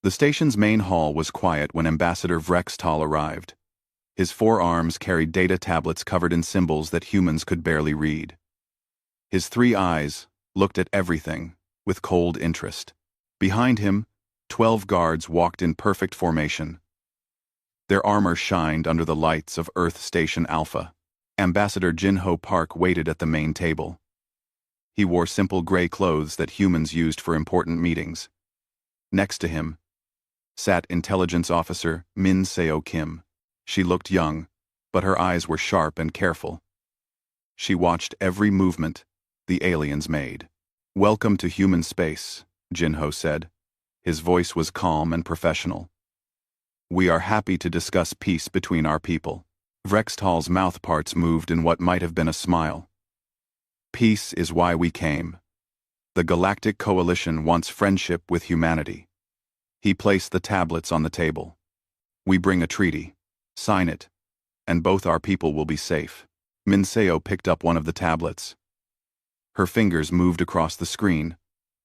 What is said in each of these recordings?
The station's main hall was quiet when Ambassador Vrextal arrived. His 4 arms carried data tablets covered in symbols that humans could barely read. His 3 eyes looked at everything with cold interest. Behind him, 12 guards walked in perfect formation. Their armor shined under the lights of Earth Station Alpha. Ambassador Jinho Park waited at the main table. He wore simple gray clothes that humans used for important meetings. Next to him sat Intelligence Officer Min Seo Kim. She looked young, but her eyes were sharp and careful. She watched every movement the aliens made. "Welcome to human space," Jinho said. His voice was calm and professional. "We are happy to discuss peace between our people." Vrextal's mouth parts moved in what might have been a smile. "Peace is why we came. The Galactic Coalition wants friendship with humanity." He placed the tablets on the table. "We bring a treaty. Sign it, and both our people will be safe." Minseo picked up one of the tablets. Her fingers moved across the screen,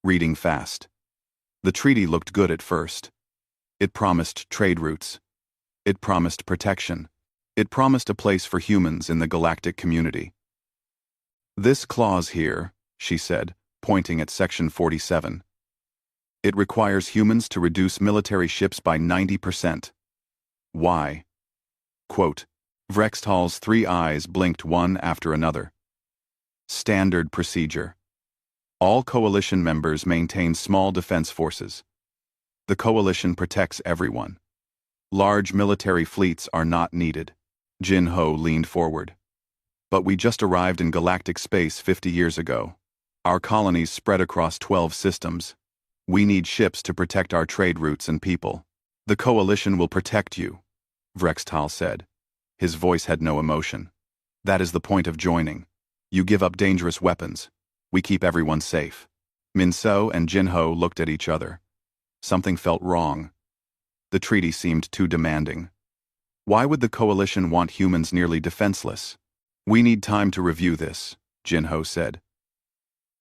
reading fast. The treaty looked good at first. It promised trade routes. It promised protection. It promised a place for humans in the galactic community. "This clause here," she said, pointing at Section 47. "It requires humans to reduce military ships by 90%. Why?" Quote, Vrextal's 3 eyes blinked one after another. "Standard procedure. All coalition members maintain small defense forces. The coalition protects everyone. Large military fleets are not needed." Jinho leaned forward. "But we just arrived in galactic space 50 years ago. Our colonies spread across 12 systems. We need ships to protect our trade routes and people." "The coalition will protect you," Vrextal said. His voice had no emotion. "That is the point of joining. You give up dangerous weapons. We keep everyone safe." Minso and Jinho looked at each other. Something felt wrong. The treaty seemed too demanding. Why would the coalition want humans nearly defenseless? "We need time to review this," Jinho said.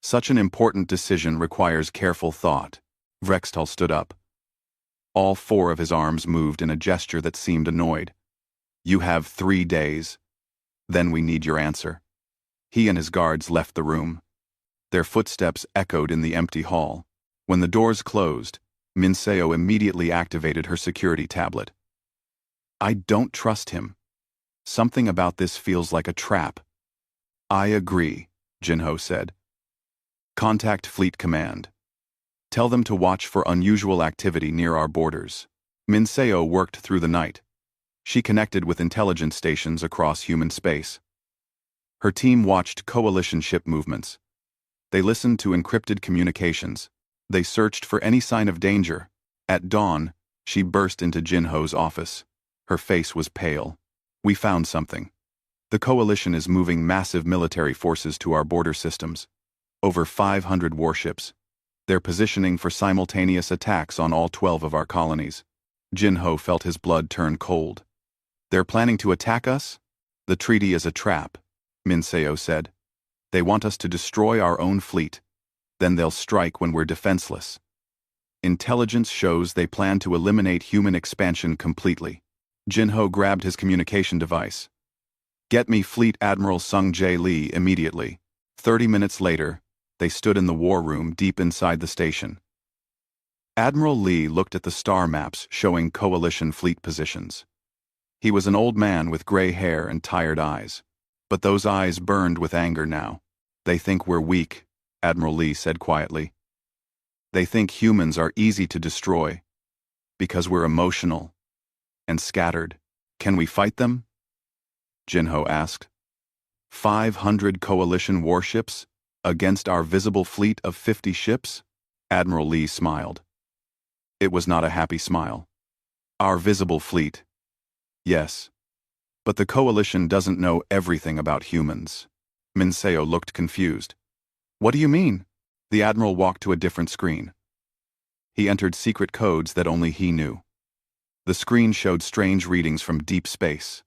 "Such an important decision requires careful thought." Vrextal stood up. All 4 of his arms moved in a gesture that seemed annoyed. "You have 3 days. Then we need your answer." He and his guards left the room. Their footsteps echoed in the empty hall. When the doors closed, Minseo immediately activated her security tablet. "I don't trust him. Something about this feels like a trap." "I agree," Jinho said. "Contact Fleet Command. Tell them to watch for unusual activity near our borders." Minseo worked through the night. She connected with intelligence stations across human space. Her team watched coalition ship movements. They listened to encrypted communications. They searched for any sign of danger. At dawn, she burst into Jinho's office. Her face was pale. "We found something. The coalition is moving massive military forces to our border systems. Over 500 warships. They're positioning for simultaneous attacks on all 12 of our colonies." Jinho felt his blood turn cold. "They're planning to attack us? The treaty is a trap," Minseo said. "They want us to destroy our own fleet. Then they'll strike when we're defenseless. Intelligence shows they plan to eliminate human expansion completely." Jinho grabbed his communication device. "Get me Fleet Admiral Sung Jae Lee immediately." 30 minutes later, they stood in the war room deep inside the station. Admiral Lee looked at the star maps showing coalition fleet positions. He was an old man with gray hair and tired eyes. But those eyes burned with anger now. "They think we're weak," Admiral Lee said quietly. "They think humans are easy to destroy because we're emotional and scattered. Can we fight them?" Jinho asked. 500 coalition warships against our visible fleet of 50 ships? Admiral Lee smiled. It was not a happy smile. "Our visible fleet. Yes. But the coalition doesn't know everything about humans." Minseo looked confused. "What do you mean?" The Admiral walked to a different screen. He entered secret codes that only he knew. The screen showed strange readings from deep space.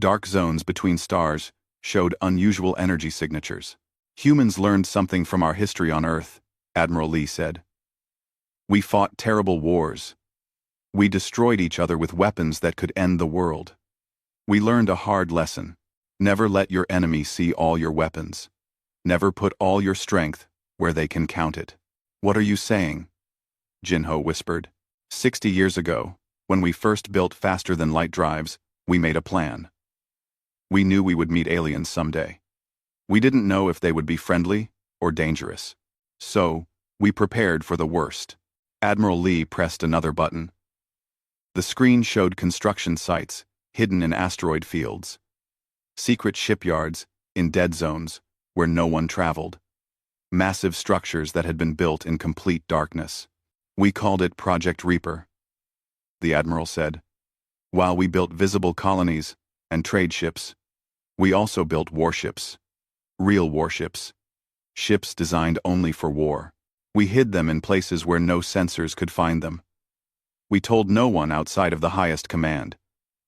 Dark zones between stars showed unusual energy signatures. "Humans learned something from our history on Earth," Admiral Lee said. We fought terrible wars. We destroyed each other with weapons that could end the world. We learned a hard lesson. Never let your enemy see all your weapons. Never put all your strength where they can count it. What are you saying? Jinho whispered. 60 years ago, when we first built faster-than-light drives, we made a plan. We knew we would meet aliens someday. We didn't know if they would be friendly or dangerous. So, we prepared for the worst. Admiral Lee pressed another button. The screen showed construction sites hidden in asteroid fields, secret shipyards in dead zones where no one traveled, massive structures that had been built in complete darkness. We called it Project Reaper, the Admiral said. While we built visible colonies and trade ships, we also built warships. Real warships. Ships designed only for war. We hid them in places where no sensors could find them. We told no one outside of the highest command.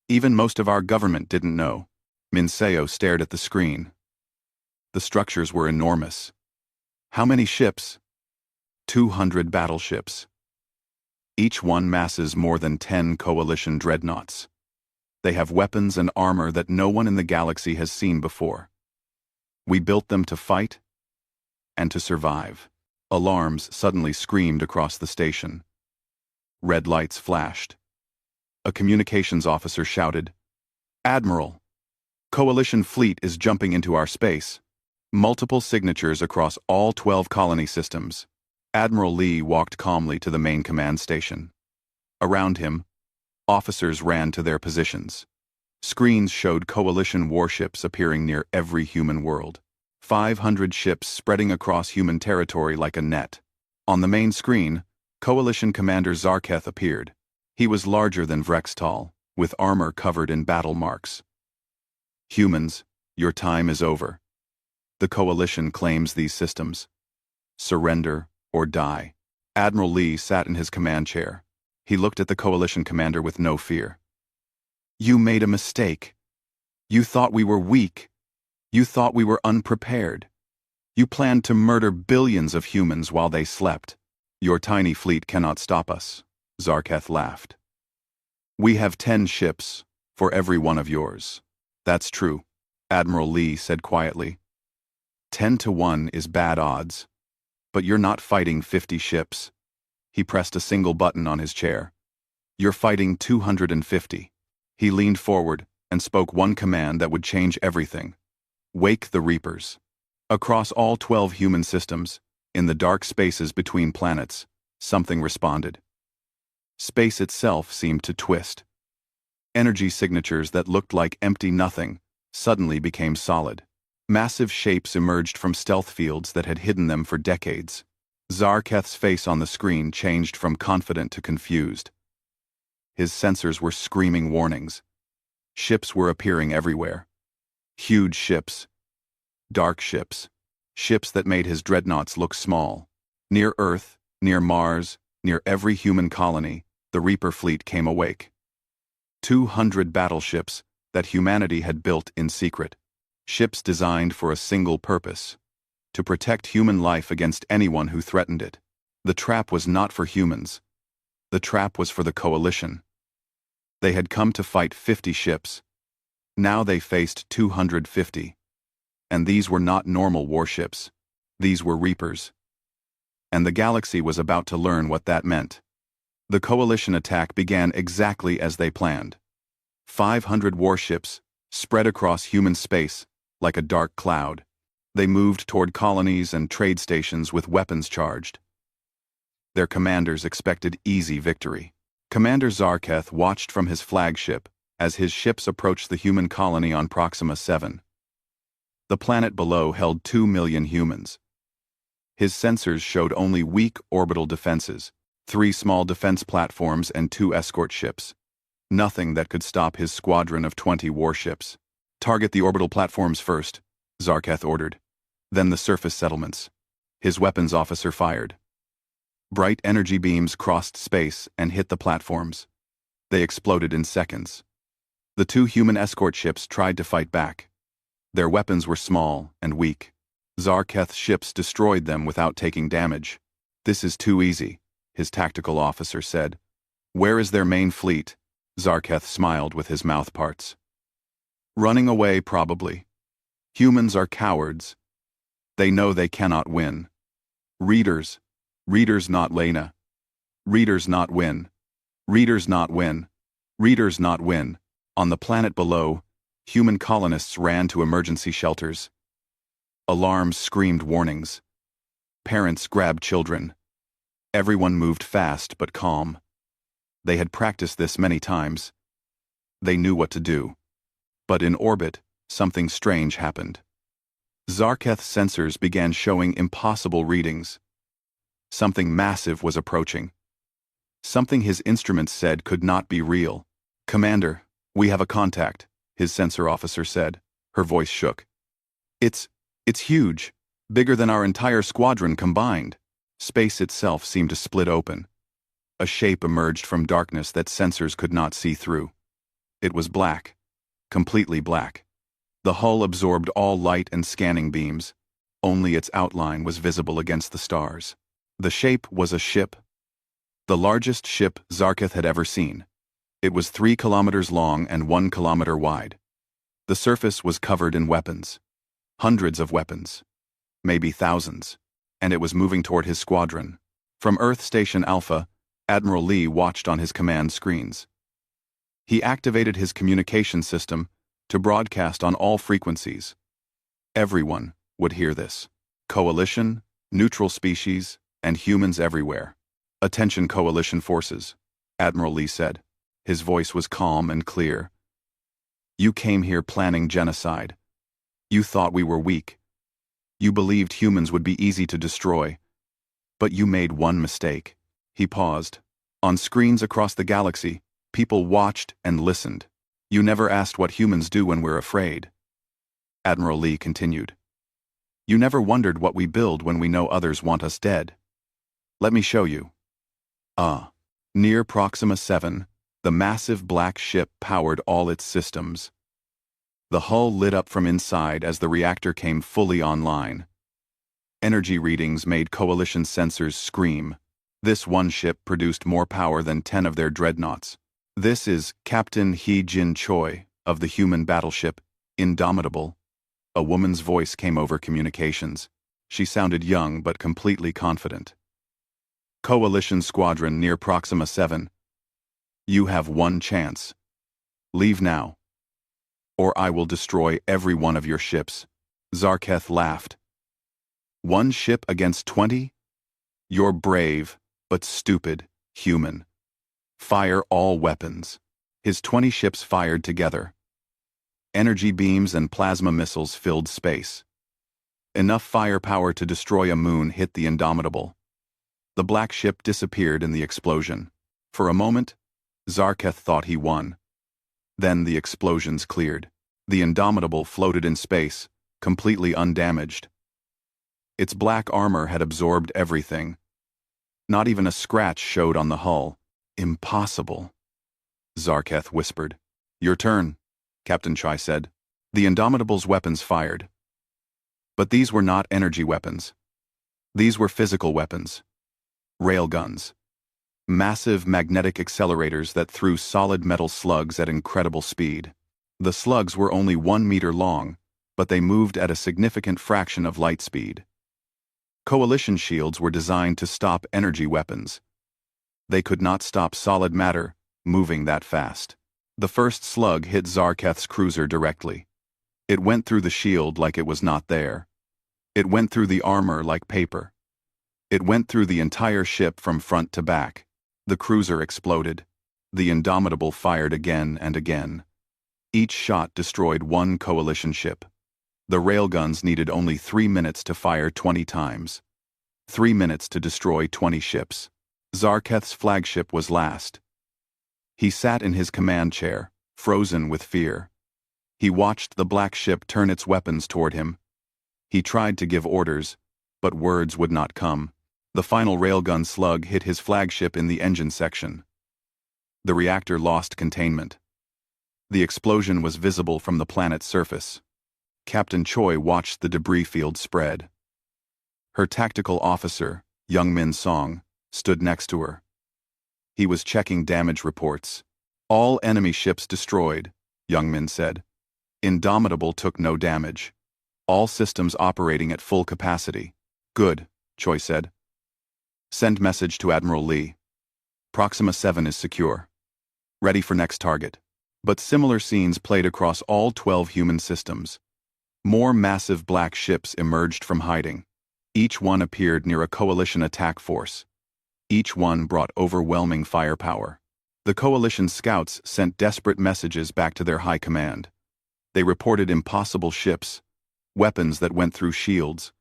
Even most of our government didn't know. Minseo stared at the screen. The structures were enormous. How many ships? 200 battleships. Each one masses more than 10 coalition dreadnoughts. They have weapons and armor that no one in the galaxy has seen before. We built them to fight and to survive. Alarms suddenly screamed across the station. Red lights flashed. A communications officer shouted, "Admiral, Coalition fleet is jumping into our space." Multiple signatures across all 12 colony systems. Admiral Lee walked calmly to the main command station. Around him, officers ran to their positions. Screens showed coalition warships appearing near every human world. 500 ships spreading across human territory like a net. On the main screen, Coalition Commander Zarketh appeared. He was larger than Vrextal, with armor covered in battle marks. "Humans, your time is over. The Coalition claims these systems. Surrender or die." Admiral Lee sat in his command chair. He looked at the Coalition commander with no fear. "You made a mistake. You thought we were weak. You thought we were unprepared. You planned to murder billions of humans while they slept. Your tiny fleet cannot stop us," Zarketh laughed. "We have 10 ships for every one of yours." "That's true," Admiral Lee said quietly. 10-1 is bad odds. But you're not fighting 50 ships. He pressed a single button on his chair. "You're fighting 250. He leaned forward and spoke one command that would change everything. "Wake the Reapers." Across all 12 human systems, in the dark spaces between planets, something responded. Space itself seemed to twist. Energy signatures that looked like empty nothing suddenly became solid. Massive shapes emerged from stealth fields that had hidden them for decades. Zarketh's face on the screen changed from confident to confused. His sensors were screaming warnings. Ships were appearing everywhere. Huge ships. Dark ships. Ships that made his dreadnoughts look small. Near Earth, near Mars, near every human colony, the Reaper fleet came awake. 200 battleships that humanity had built in secret. Ships designed for a single purpose: to protect human life against anyone who threatened it. The trap was not for humans. The trap was for the Coalition. They had come to fight 50 ships. Now they faced 250. And these were not normal warships. These were Reapers. And the galaxy was about to learn what that meant. The Coalition attack began exactly as they planned. 500 warships spread across human space like a dark cloud. They moved toward colonies and trade stations with weapons charged. Their commanders expected easy victory. Commander Zarketh watched from his flagship as his ships approached the human colony on Proxima 7. The planet below held 2 million humans. His sensors showed only weak orbital defenses, 3 small defense platforms and 2 escort ships. Nothing that could stop his squadron of 20 warships. "Target the orbital platforms first," Zarketh ordered. "Then the surface settlements." His weapons officer fired. Bright energy beams crossed space and hit the platforms. They exploded in seconds. The 2 human escort ships tried to fight back. Their weapons were small and weak. Zarketh's ships destroyed them without taking damage. "This is too easy," his tactical officer said. Where is their main fleet? Zarketh smiled with his mouth parts. Running away, probably. Humans are cowards. They know they cannot win. Readers. Readers not Lena. Readers not win. Readers not win. Readers not win. On the planet below, human colonists ran to emergency shelters. Alarms screamed warnings. Parents grabbed children. Everyone moved fast but calm. They had practiced this many times. They knew what to do. But in orbit, something strange happened. Zarketh's sensors began showing impossible readings. Something massive was approaching. Something his instruments said could not be real. Commander, we have a contact, his sensor officer said. Her voice shook. It's huge, bigger than our entire squadron combined. Space itself seemed to split open. A shape emerged from darkness that sensors could not see through. It was black, completely black. The hull absorbed all light and scanning beams. Only its outline was visible against the stars. The shape was a ship. The largest ship Zarketh had ever seen. It was 3 kilometers long and 1 kilometer wide. The surface was covered in weapons. Hundreds of weapons. Maybe thousands. And it was moving toward his squadron. From Earth Station Alpha, Admiral Lee watched on his command screens. He activated his communication system to broadcast on all frequencies. Everyone would hear this. Coalition, neutral species, and humans everywhere. Attention Coalition forces, Admiral Lee said. His voice was calm and clear. You came here planning genocide. You thought we were weak. You believed humans would be easy to destroy. But you made one mistake. He paused. On screens across the galaxy, people watched and listened. You never asked what humans do when we're afraid. Admiral Lee continued. You never wondered what we build when we know others want us dead. Let me show you. Near Proxima 7, the massive black ship powered all its systems. The hull lit up from inside as the reactor came fully online. Energy readings made Coalition sensors scream. This one ship produced more power than 10 of their dreadnoughts. This is Captain Hee Jin Choi of the human battleship Indomitable. A woman's voice came over communications. She sounded young but completely confident. Coalition squadron near Proxima 7. You have one chance. Leave now. Or I will destroy every one of your ships. Zarketh laughed. One ship against 20? You're brave, but stupid, human. Fire all weapons. His 20 ships fired together. Energy beams and plasma missiles filled space. Enough firepower to destroy a moon hit the Indomitable. The black ship disappeared in the explosion. For a moment, Zarketh thought he won. Then the explosions cleared. The Indomitable floated in space, completely undamaged. Its black armor had absorbed everything. Not even a scratch showed on the hull. Impossible. Zarketh whispered. Your turn, Captain Chai said. The Indomitable's weapons fired. But these were not energy weapons. These were physical weapons. Railguns. Massive magnetic accelerators that threw solid metal slugs at incredible speed. The slugs were only 1 meter long, but they moved at a significant fraction of light speed. Coalition shields were designed to stop energy weapons. They could not stop solid matter moving that fast. The first slug hit Zarketh's cruiser directly. It went through the shield like it was not there. It went through the armor like paper. It went through the entire ship from front to back. The cruiser exploded. The Indomitable fired again and again. Each shot destroyed 1 Coalition ship. The railguns needed only 3 minutes to fire 20 times. 3 minutes to destroy 20 ships. Zarketh's flagship was last. He sat in his command chair, frozen with fear. He watched the black ship turn its weapons toward him. He tried to give orders, but words would not come. The final railgun slug hit his flagship in the engine section. The reactor lost containment. The explosion was visible from the planet's surface. Captain Choi watched the debris field spread. Her tactical officer, Young Min Song, stood next to her. He was checking damage reports. All enemy ships destroyed, Youngmin said. Indomitable took no damage. All systems operating at full capacity. Good, Choi said. Send message to Admiral Lee. Proxima 7 is secure. Ready for next target. But similar scenes played across all 12 human systems. More massive black ships emerged from hiding. Each one appeared near a coalition attack force. Each one brought overwhelming firepower. The coalition scouts sent desperate messages back to their high command. They reported impossible ships, weapons that went through shields,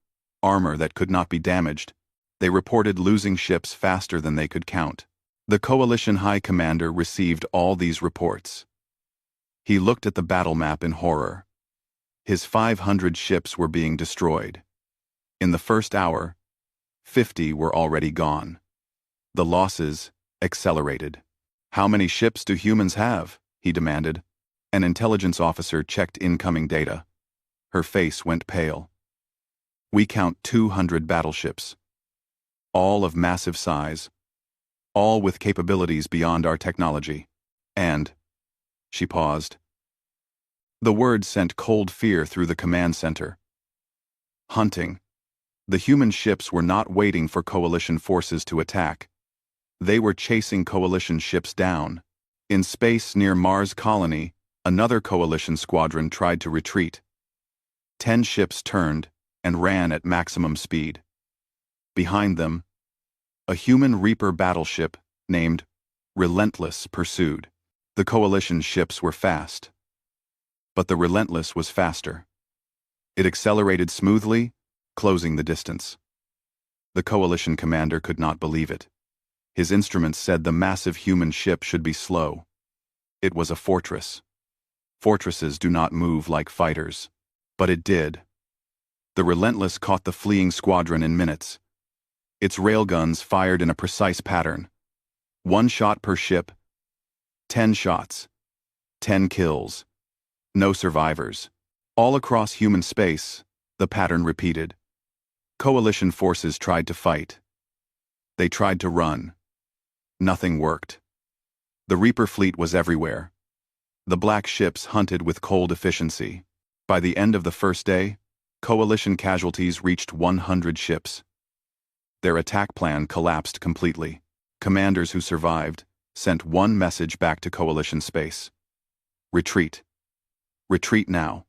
armor that could not be damaged. They reported losing ships faster than they could count. The coalition high commander received all these reports. He looked at the battle map in horror. His 500 ships were being destroyed. In the first hour, 50 were already gone. The losses accelerated. How many ships do humans have? He demanded. An intelligence officer checked incoming data. Her face went pale. We count 200 battleships. All of massive size. All with capabilities beyond our technology. And... She paused. The words sent cold fear through the command center. Hunting. The human ships were not waiting for coalition forces to attack. They were chasing coalition ships down. In space near Mars Colony, another coalition squadron tried to retreat. 10 ships turned and ran at maximum speed. Behind them, a human Reaper battleship named Relentless pursued. The coalition ships were fast. But the Relentless was faster. It accelerated smoothly, closing the distance. The coalition commander could not believe it. His instruments said the massive human ship should be slow. It was a fortress. Fortresses do not move like fighters. But it did. The Relentless caught the fleeing squadron in minutes. Its railguns fired in a precise pattern. 1 shot per ship. 10 shots. 10 kills. No survivors. All across human space, the pattern repeated. Coalition forces tried to fight. They tried to run. Nothing worked. The Reaper fleet was everywhere. The black ships hunted with cold efficiency. By the end of the first day, coalition casualties reached 100 ships. Their attack plan collapsed completely. Commanders who survived sent one message back to coalition space. Retreat. Retreat now.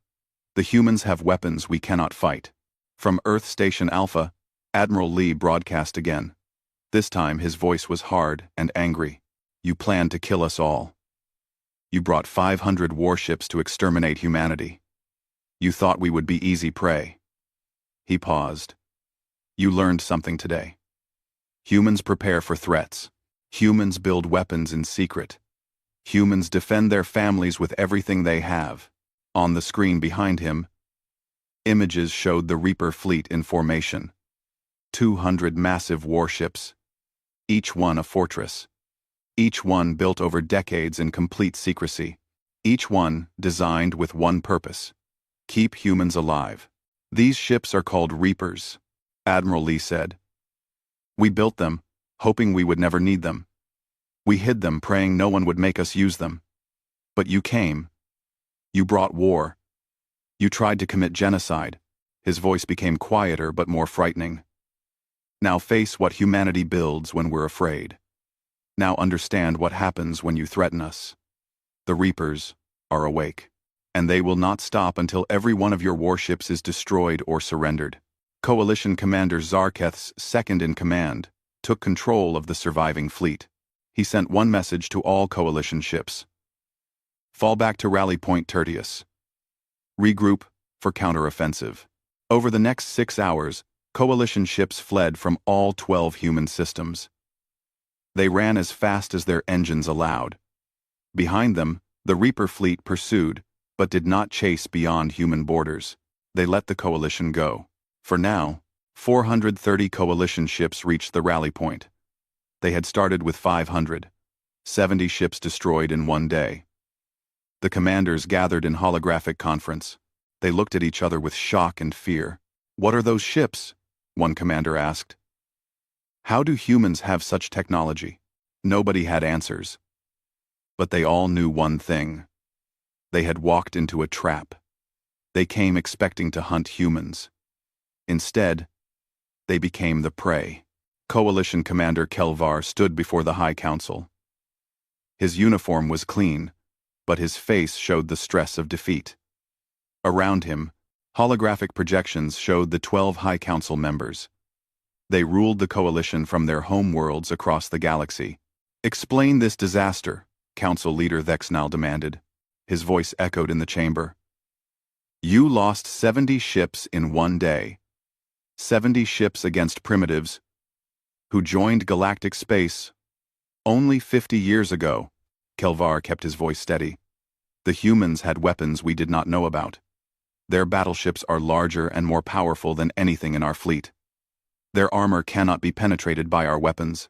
The humans have weapons we cannot fight. From Earth Station Alpha, Admiral Lee broadcast again. This time his voice was hard and angry. You planned to kill us all. You brought 500 warships to exterminate humanity. You thought we would be easy prey. He paused. You learned something today. Humans prepare for threats. Humans build weapons in secret. Humans defend their families with everything they have. On the screen behind him, images showed the Reaper fleet in formation. 200 massive warships. Each one a fortress. Each one built over decades in complete secrecy. Each one designed with one purpose. Keep humans alive. These ships are called Reapers, Admiral Lee said. We built them, hoping we would never need them. We hid them, praying no one would make us use them. But you came. You brought war. You tried to commit genocide. His voice became quieter but more frightening. Now face what humanity builds when we're afraid. Now understand what happens when you threaten us. The Reapers are awake. And they will not stop until every one of your warships is destroyed or surrendered. Coalition Commander Zarketh's second-in-command took control of the surviving fleet. He sent one message to all coalition ships. Fall back to Rally Point Tertius. Regroup for counteroffensive. Over the next 6 hours, coalition ships fled from all 12 human systems. They ran as fast as their engines allowed. Behind them, the Reaper fleet pursued, but did not chase beyond human borders. They let the coalition go. For now, 430 coalition ships reached the rally point. They had started with 500. 70 ships destroyed in one day. The commanders gathered in holographic conference. They looked at each other with shock and fear. What are those ships? One commander asked. How do humans have such technology? Nobody had answers. But they all knew one thing. They had walked into a trap. They came expecting to hunt humans. Instead, they became the prey. Coalition Commander Kelvar stood before the High Council. His uniform was clean, but his face showed the stress of defeat. Around him, holographic projections showed the 12 High Council members. They ruled the coalition from their home worlds across the galaxy. Explain this disaster, Council Leader Thexnal demanded. His voice echoed in the chamber. You lost 70 ships in one day. 70 ships against primitives who joined galactic space only 50 years ago. Kelvar kept his voice steady. The humans had weapons we did not know about. Their battleships are larger and more powerful than anything in our fleet. Their armor cannot be penetrated by our weapons.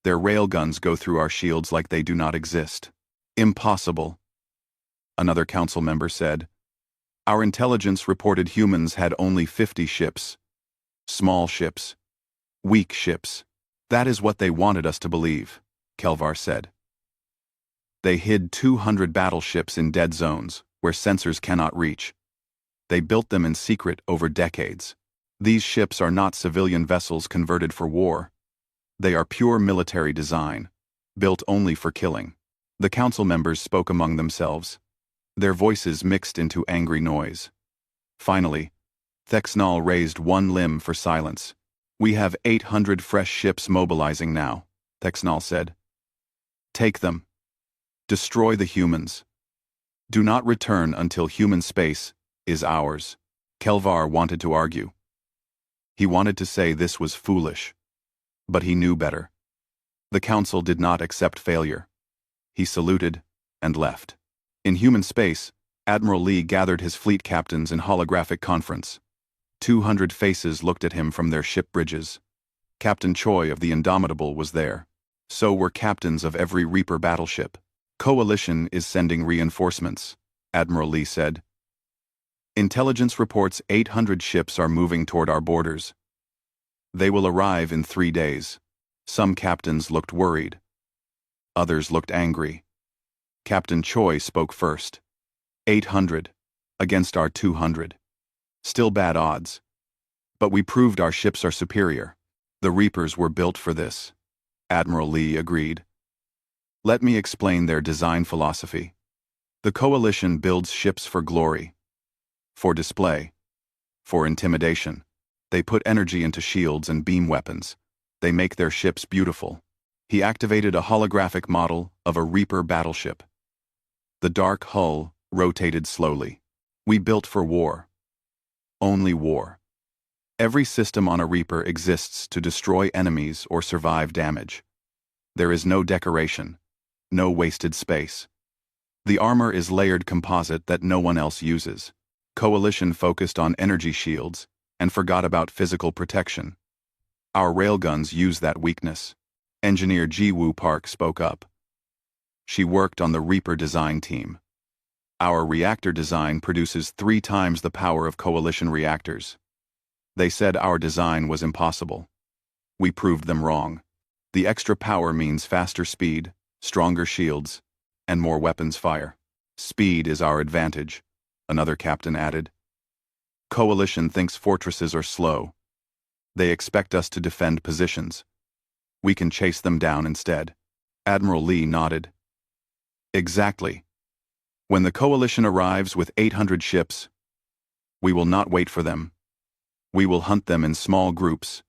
Their railguns go through our shields like they do not exist. Impossible. Another council member said. Our intelligence reported humans had only 50 ships. Small ships. Weak ships. That is what they wanted us to believe, Kelvar said. They hid 200 battleships in dead zones, where sensors cannot reach. They built them in secret over decades. These ships are not civilian vessels converted for war. They are pure military design, built only for killing. The council members spoke among themselves. Their voices mixed into angry noise. Finally, Thexnal raised one limb for silence. We have 800 fresh ships mobilizing now, Thexnal said. Take them. Destroy the humans. Do not return until human space is ours. Kelvar wanted to argue. He wanted to say this was foolish. But he knew better. The council did not accept failure. He saluted and left. In human space, Admiral Lee gathered his fleet captains in holographic conference. 200 faces looked at him from their ship bridges. Captain Choi of the Indomitable was there. So were captains of every Reaper battleship. Coalition is sending reinforcements, Admiral Lee said. Intelligence reports 800 ships are moving toward our borders. They will arrive in 3 days. Some captains looked worried. Others looked angry. Captain Choi spoke first. 800 against our 200. Still bad odds. But we proved our ships are superior. The Reapers were built for this. Admiral Lee agreed. Let me explain their design philosophy. The Coalition builds ships for glory, for display, for intimidation. They put energy into shields and beam weapons. They make their ships beautiful. He activated a holographic model of a Reaper battleship. The dark hull rotated slowly. We built for war. Only war. Every system on a Reaper exists to destroy enemies or survive damage. There is no decoration, no wasted space. The armor is layered composite that no one else uses. Coalition focused on energy shields and forgot about physical protection. Our railguns use that weakness. Engineer Ji-Woo Park spoke up. She worked on the Reaper design team. Our reactor design produces 3 times the power of Coalition reactors. They said our design was impossible. We proved them wrong. The extra power means faster speed, stronger shields, and more weapons fire. Speed is our advantage, another captain added. Coalition thinks fortresses are slow. They expect us to defend positions. We can chase them down instead. Admiral Lee nodded. Exactly. When the Coalition arrives with 800 ships, we will not wait for them. We will hunt them in small groups.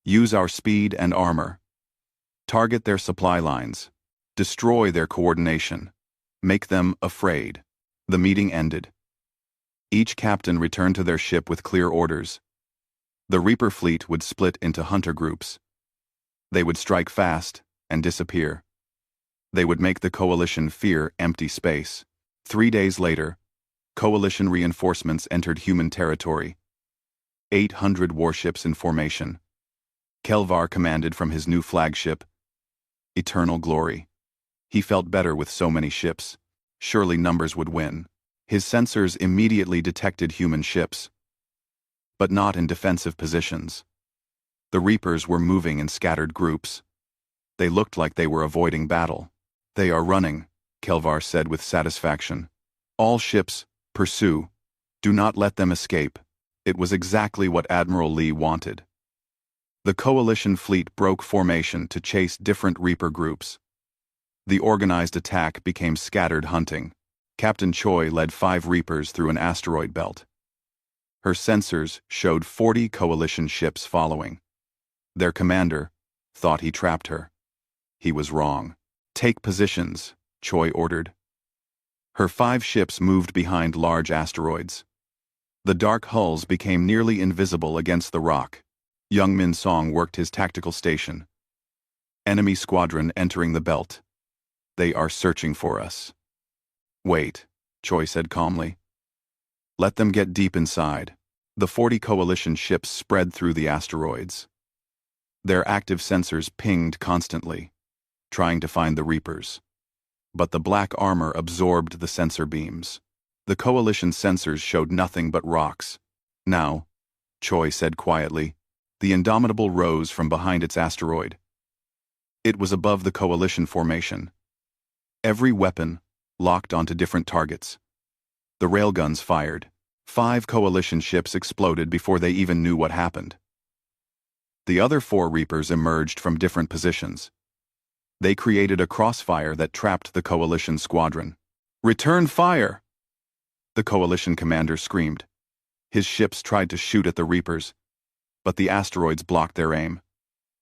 Use our speed and armor. Target their supply lines. Destroy their coordination. Make them afraid. The meeting ended. Each captain returned to their ship with clear orders. The Reaper fleet would split into hunter groups. They would strike fast and disappear. They would make the Coalition fear empty space. 3 days later, Coalition reinforcements entered human territory. 800 warships in formation. Kelvar commanded from his new flagship, Eternal Glory. He felt better with so many ships. Surely numbers would win. His sensors immediately detected human ships, but not in defensive positions. The Reapers were moving in scattered groups. They looked like they were avoiding battle. "They are running," Kelvar said with satisfaction. "All ships, pursue. Do not let them escape." It was exactly what Admiral Lee wanted. The Coalition fleet broke formation to chase different Reaper groups. The organized attack became scattered hunting. Captain Choi led 5 Reapers through an asteroid belt. Her sensors showed 40 Coalition ships following. Their commander thought he trapped her. He was wrong. "Take positions," Choi ordered. Her 5 ships moved behind large asteroids. The dark hulls became nearly invisible against the rock. Young Min Song worked his tactical station. Enemy squadron entering the belt. "They are searching for us." "Wait," Choi said calmly. "Let them get deep inside." The 40 Coalition ships spread through the asteroids. Their active sensors pinged constantly, trying to find the Reapers. But the black armor absorbed the sensor beams. The Coalition sensors showed nothing but rocks. "Now," Choi said quietly, the Indomitable rose from behind its asteroid. It was above the Coalition formation. Every weapon locked onto different targets. The railguns fired. 5 Coalition ships exploded before they even knew what happened. The other 4 Reapers emerged from different positions. They created a crossfire that trapped the Coalition squadron. "Return fire!" The Coalition commander screamed. His ships tried to shoot at the Reapers, but the asteroids blocked their aim.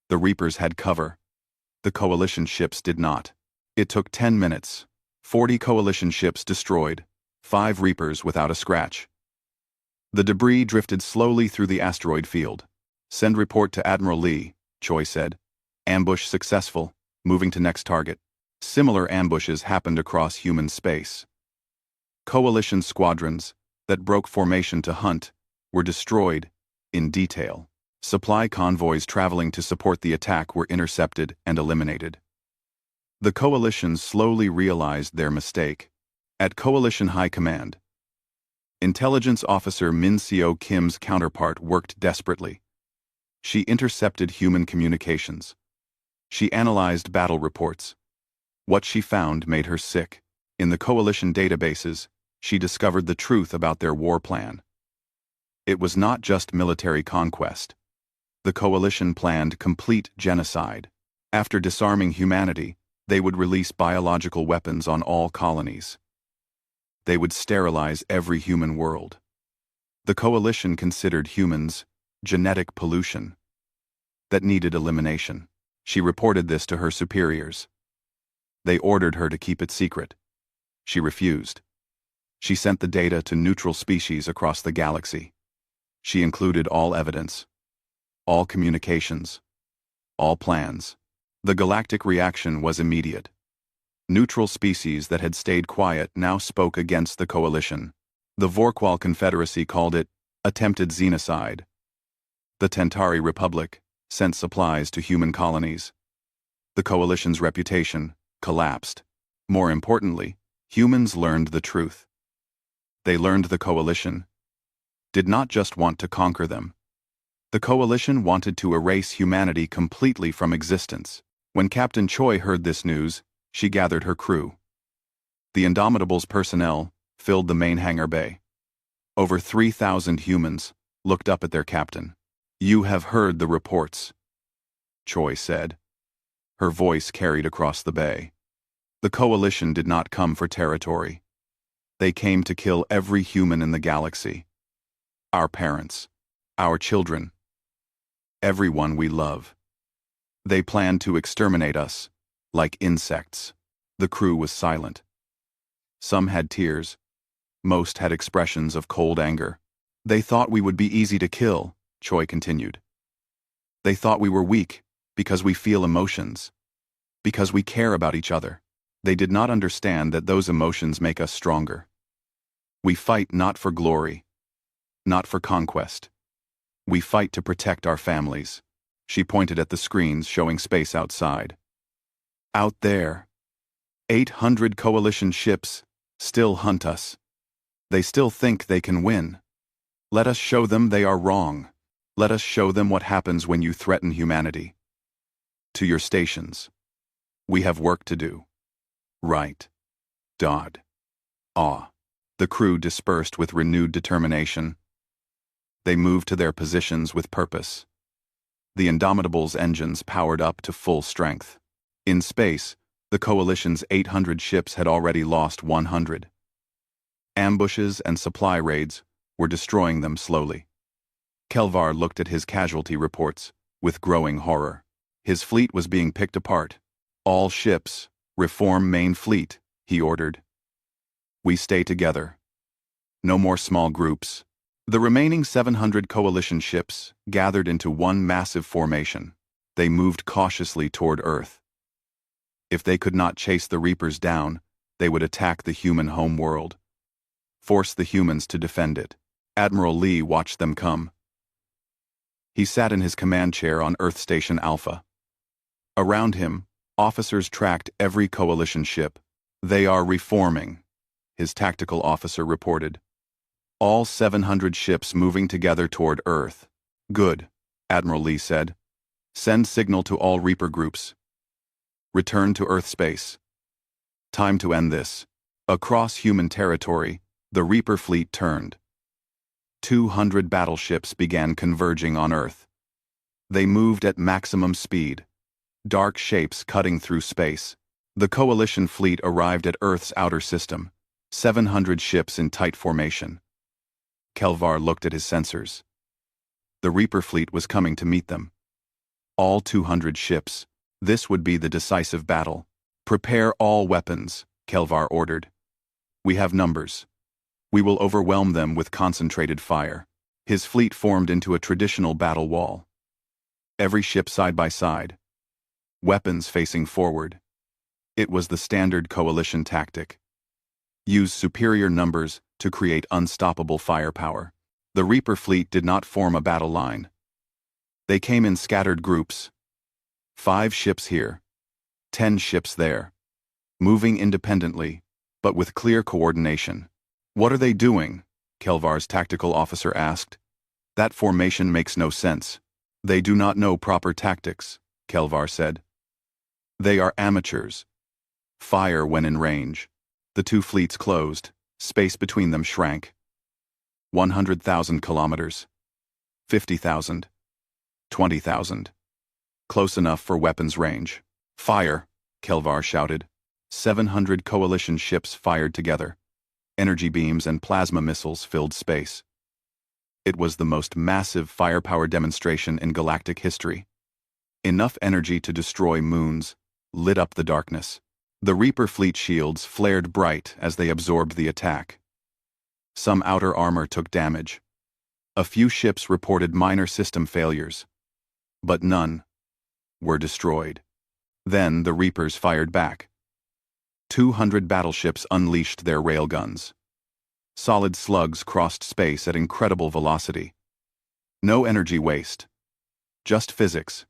The Reapers had cover. The Coalition ships did not. It took 10 minutes. 40 Coalition ships destroyed, 5 Reapers without a scratch. The debris drifted slowly through the asteroid field. "Send report to Admiral Lee," Choi said. "Ambush successful, moving to next target." Similar ambushes happened across human space. Coalition squadrons that broke formation to hunt were destroyed in detail. Supply convoys traveling to support the attack were intercepted and eliminated. The Coalition slowly realized their mistake. At Coalition High Command, Intelligence Officer Min Seo Kim's counterpart worked desperately. She intercepted human communications. She analyzed battle reports. What she found made her sick. In the Coalition databases, she discovered the truth about their war plan. It was not just military conquest. The Coalition planned complete genocide. After disarming humanity, they would release biological weapons on all colonies. They would sterilize every human world. The Coalition considered humans genetic pollution that needed elimination. She reported this to her superiors. They ordered her to keep it secret. She refused. She sent the data to neutral species across the galaxy. She included all evidence, all communications, all plans. The galactic reaction was immediate. Neutral species that had stayed quiet now spoke against the Coalition. The Vorqual Confederacy called it attempted xenocide. The Tentari Republic sent supplies to human colonies. The Coalition's reputation collapsed. More importantly, humans learned the truth. They learned the Coalition did not just want to conquer them. The Coalition wanted to erase humanity completely from existence. When Captain Choi heard this news, she gathered her crew. The Indomitable's personnel filled the main hangar bay. Over 3,000 humans looked up at their captain. "You have heard the reports," Choi said. Her voice carried across the bay. The Coalition did not come for territory. They came to kill every human in the galaxy. Our parents, our children, everyone we love. They planned to exterminate us, like insects. The crew was silent. Some had tears. Most had expressions of cold anger. "They thought we would be easy to kill," Choi continued. "They thought we were weak because we feel emotions, because we care about each other. They did not understand that those emotions make us stronger. We fight not for glory, not for conquest. We fight to protect our families." She pointed at the screens showing space outside. "Out there, 800 Coalition ships still hunt us. They still think they can win. Let us show them they are wrong." Let us show them what happens when you threaten humanity. To your stations. We have work to do. Right. Dod. Aw. The crew dispersed with renewed determination. They moved to their positions with purpose. The Indomitable's engines powered up to full strength. In space, the Coalition's 800 ships had already lost 100. Ambushes and supply raids were destroying them slowly. Kelvar looked at his casualty reports with growing horror. His fleet was being picked apart. All ships, reform main fleet, he ordered. We stay together. No more small groups. The remaining 700 Coalition ships gathered into one massive formation. They moved cautiously toward Earth. If they could not chase the Reapers down, they would attack the human home world. Force the humans to defend it. Admiral Lee watched them come. He sat in his command chair on Earth Station Alpha. Around him, officers tracked every Coalition ship. They are reforming, his tactical officer reported. All 700 ships moving together toward Earth. Good, Admiral Lee said. Send signal to all Reaper groups. Return to Earth space. Time to end this. Across human territory, the Reaper fleet turned. 200 battleships began converging on Earth. They moved at maximum speed. Dark shapes cutting through space. The Coalition fleet arrived at Earth's outer system. 700 ships in tight formation. Kelvar looked at his sensors. The Reaper fleet was coming to meet them. All 200 ships. This would be the decisive battle. Prepare all weapons, Kelvar ordered. We have numbers. We will overwhelm them with concentrated fire. His fleet formed into a traditional battle wall. Every ship side by side. Weapons facing forward. It was the standard Coalition tactic. Use superior numbers to create unstoppable firepower. The Reaper fleet did not form a battle line. They came in scattered groups. 5 ships here. 10 ships there. Moving independently, but with clear coordination. What are they doing? Kelvar's tactical officer asked. That formation makes no sense. They do not know proper tactics, Kelvar said. They are amateurs. Fire when in range. The two fleets closed. Space between them shrank. 100,000 kilometers. 50,000. 20,000. Close enough for weapons range. Fire, Kelvar shouted. 700 Coalition ships fired together. Energy beams and plasma missiles filled space. It was the most massive firepower demonstration in galactic history. Enough energy to destroy moons lit up the darkness. The Reaper fleet shields flared bright as they absorbed the attack. Some outer armor took damage. A few ships reported minor system failures. But none were destroyed. Then the Reapers fired back. 200 battleships unleashed their railguns. Solid slugs crossed space at incredible velocity. No energy waste. Just physics.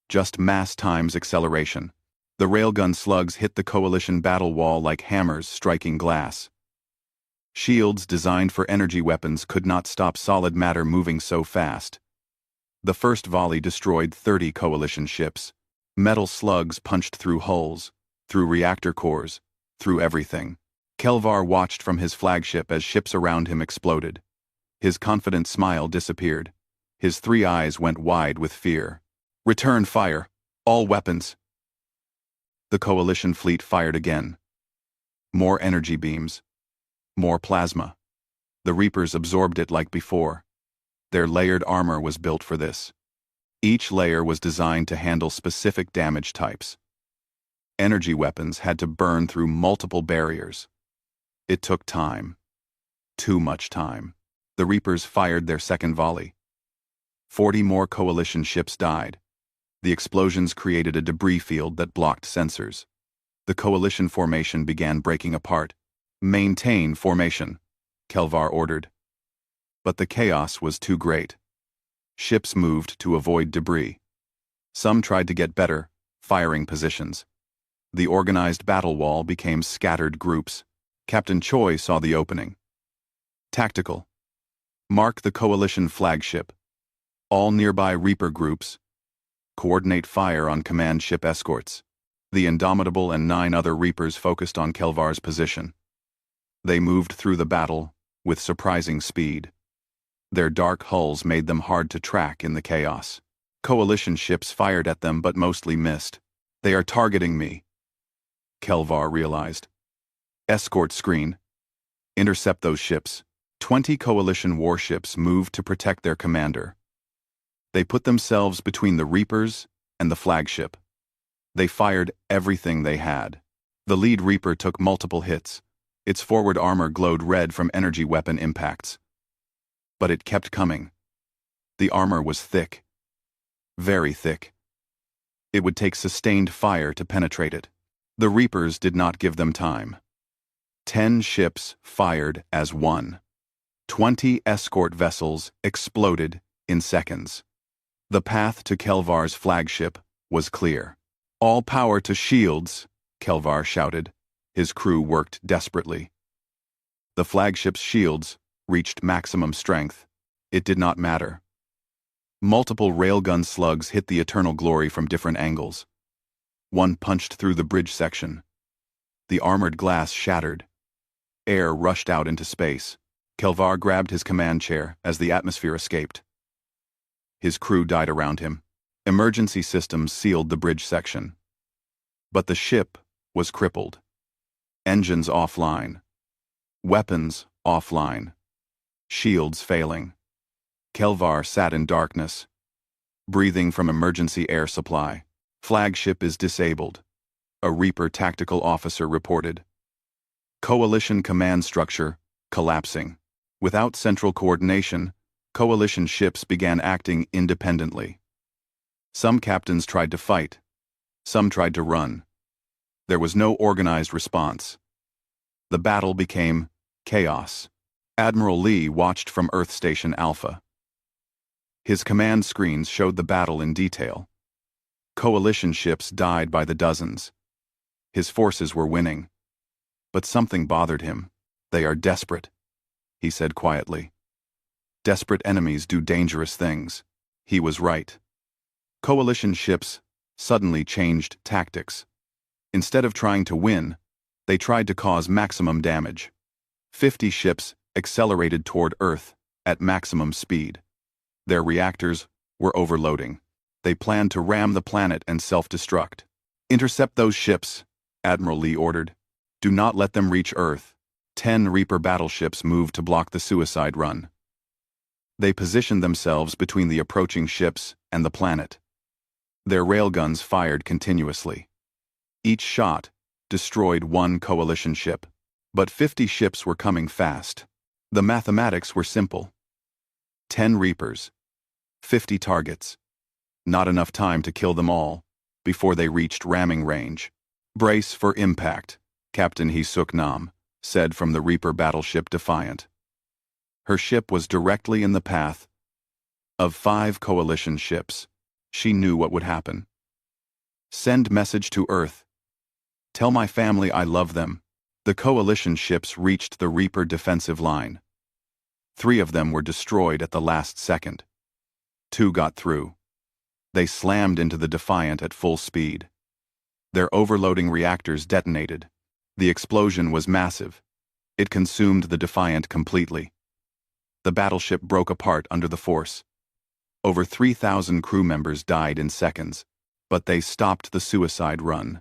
Just mass times acceleration. The railgun slugs hit the Coalition battle wall like hammers striking glass. Shields designed for energy weapons could not stop solid matter moving so fast. The first volley destroyed 30 Coalition ships. Metal slugs punched through hulls, through reactor cores, through everything. Kelvar watched from his flagship as ships around him exploded. His confident smile disappeared. His 3 eyes went wide with fear. Return fire! All weapons! The Coalition fleet fired again. More energy beams. More plasma. The Reapers absorbed it like before. Their layered armor was built for this. Each layer was designed to handle specific damage types. Energy weapons had to burn through multiple barriers. It took time. Too much time. The Reapers fired their second volley. 40 more Coalition ships died. The explosions created a debris field that blocked sensors. The Coalition formation began breaking apart. Maintain formation, Kelvar ordered. But the chaos was too great. Ships moved to avoid debris. Some tried to get better, firing positions. The organized battle wall became scattered groups. Captain Choi saw the opening. Tactical. Mark the Coalition flagship. All nearby Reaper groups coordinate fire on command ship escorts. The Indomitable and 9 other Reapers focused on Kelvar's position. They moved through the battle with surprising speed. Their dark hulls made them hard to track in the chaos. Coalition ships fired at them but mostly missed. They are targeting me, Kelvar realized. Escort screen. Intercept those ships. 20 Coalition warships moved to protect their commander. They put themselves between the Reapers and the flagship. They fired everything they had. The lead Reaper took multiple hits. Its forward armor glowed red from energy weapon impacts. But it kept coming. The armor was thick. Very thick. It would take sustained fire to penetrate it. The Reapers did not give them time. 10 ships fired as one. 20 escort vessels exploded in seconds. The path to Kelvar's flagship was clear. "All power to shields," Kelvar shouted. His crew worked desperately. The flagship's shields reached maximum strength. It did not matter. Multiple railgun slugs hit the Eternal Glory from different angles. One punched through the bridge section. The armored glass shattered. Air rushed out into space. Kelvar grabbed his command chair as the atmosphere escaped. His crew died around him. Emergency systems sealed the bridge section. But the ship was crippled. Engines offline. Weapons offline. Shields failing. Kelvar sat in darkness, breathing from emergency air supply. "Flagship is disabled," a Reaper tactical officer reported. Coalition command structure collapsing. Without central coordination, Coalition ships began acting independently. Some captains tried to fight. Some tried to run. There was no organized response. The battle became chaos. Admiral Lee watched from Earth Station Alpha. His command screens showed the battle in detail. Coalition ships died by the dozens. His forces were winning. But something bothered him. "They are desperate," he said quietly. "Desperate enemies do dangerous things." He was right. Coalition ships suddenly changed tactics. Instead of trying to win, they tried to cause maximum damage. 50 ships accelerated toward Earth at maximum speed. Their reactors were overloading. They planned to ram the planet and self-destruct. "Intercept those ships," Admiral Lee ordered. "Do not let them reach Earth." 10 Reaper battleships moved to block the suicide run. They positioned themselves between the approaching ships and the planet. Their railguns fired continuously. Each shot destroyed one Coalition ship. But 50 ships were coming fast. The mathematics were simple. 10 Reapers. 50 targets. Not enough time to kill them all before they reached ramming range. "Brace for impact," Captain Hee-Suk Nam said from the Reaper battleship Defiant. Her ship was directly in the path of 5 Coalition ships. She knew what would happen. "Send message to Earth. Tell my family I love them." The Coalition ships reached the Reaper defensive line. 3 of them were destroyed at the last second. 2 got through. They slammed into the Defiant at full speed. Their overloading reactors detonated. The explosion was massive. It consumed the Defiant completely. The battleship broke apart under the force. Over 3,000 crew members died in seconds, but they stopped the suicide run.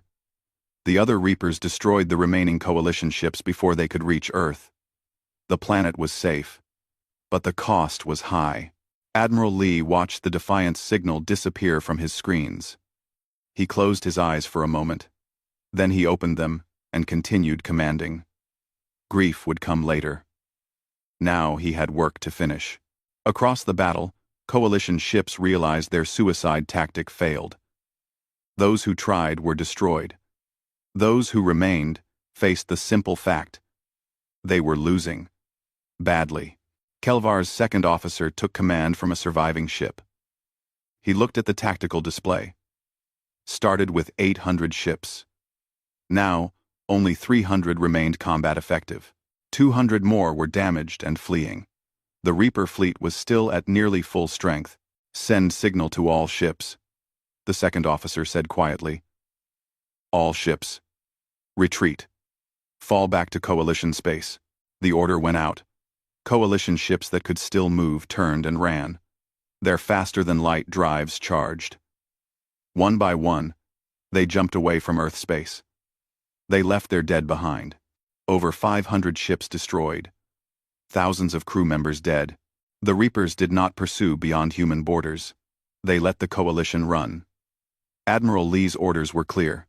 The other Reapers destroyed the remaining Coalition ships before they could reach Earth. The planet was safe, but the cost was high. Admiral Lee watched the Defiant's signal disappear from his screens. He closed his eyes for a moment. Then he opened them and continued commanding. Grief would come later. Now he had work to finish. Across the battle, Coalition ships realized their suicide tactic failed. Those who tried were destroyed. Those who remained faced the simple fact: they were losing. Badly. Kelvar's second officer took command from a surviving ship. He looked at the tactical display. Started with 800 ships. Now, only 300 remained combat effective. 200 more were damaged and fleeing. The Reaper fleet was still at nearly full strength, Send signal to all ships, the second officer said quietly. All ships. Retreat. Fall back to Coalition space. The order went out. Coalition ships that could still move turned and ran. Their faster-than-light drives charged. One by one, they jumped away from Earth space. They left their dead behind. Over 500 ships destroyed. Thousands of crew members dead. The Reapers did not pursue beyond human borders. They let the Coalition run. Admiral Lee's orders were clear.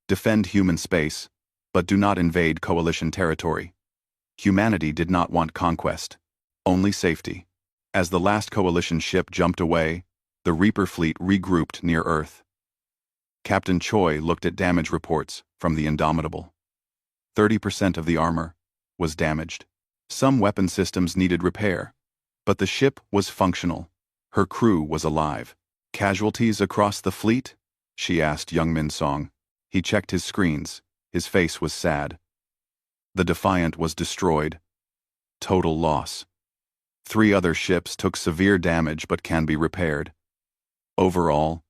Defend human space, but do not invade Coalition territory. Humanity did not want conquest, only safety. As the last Coalition ship jumped away, the Reaper fleet regrouped near Earth. Captain Choi looked at damage reports from the Indomitable. 30% of the armor was damaged. Some weapon systems needed repair, but the ship was functional. Her crew was alive. Casualties across the fleet? She asked young Min Song. He checked his screens. His face was sad. The Defiant was destroyed. Total loss. 3 other ships took severe damage but can be repaired. Overall,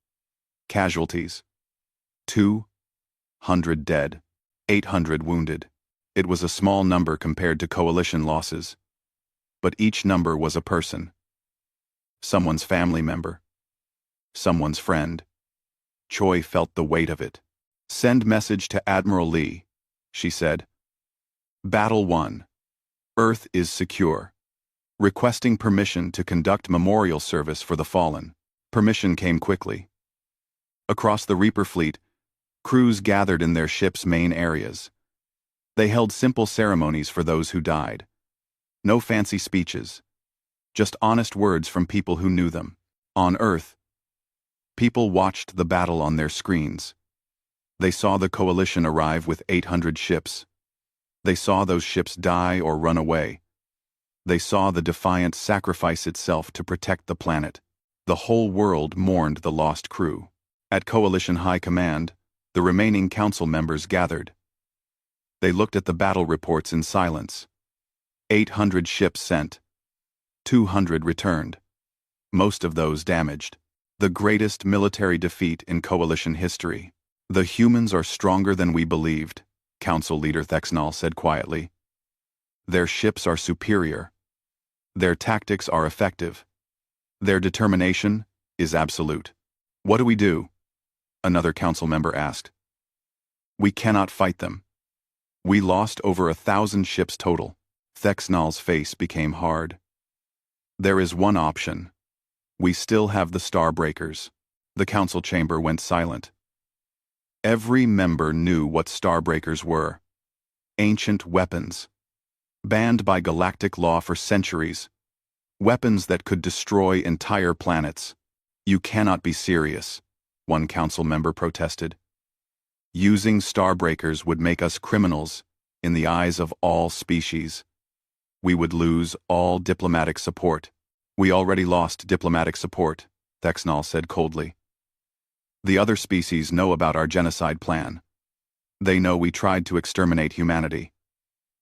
casualties. 200 dead. 800 wounded. It was a small number compared to Coalition losses. But each number was a person. Someone's family member. Someone's friend. Choi felt the weight of it. Send message to Admiral Lee, she said. Battle 1. Earth is secure. Requesting permission to conduct memorial service for the fallen. Permission came quickly. Across the Reaper fleet, crews gathered in their ships' main areas. They held simple ceremonies for those who died. No fancy speeches. Just honest words from people who knew them. On Earth, people watched the battle on their screens. They saw the Coalition arrive with 800 ships. They saw those ships die or run away. They saw the Defiant sacrifice itself to protect the planet. The whole world mourned the lost crew. At Coalition High Command, the remaining council members gathered. They looked at the battle reports in silence. 800 ships sent. 200 returned. Most of those damaged. The greatest military defeat in Coalition history. The humans are stronger than we believed, Council Leader Thexnal said quietly. Their ships are superior. Their tactics are effective. Their determination is absolute. What do we do? Another council member asked. We cannot fight them. We lost over 1,000 ships total. Thexnal's face became hard. There is one option. We still have the Starbreakers. The council chamber went silent. Every member knew what Starbreakers were. Ancient weapons. Banned by galactic law for centuries. Weapons that could destroy entire planets. You cannot be serious, one council member protested. Using Starbreakers would make us criminals in the eyes of all species. We would lose all diplomatic support. We already lost diplomatic support, Thexnal said coldly. The other species know about our genocide plan. They know we tried to exterminate humanity.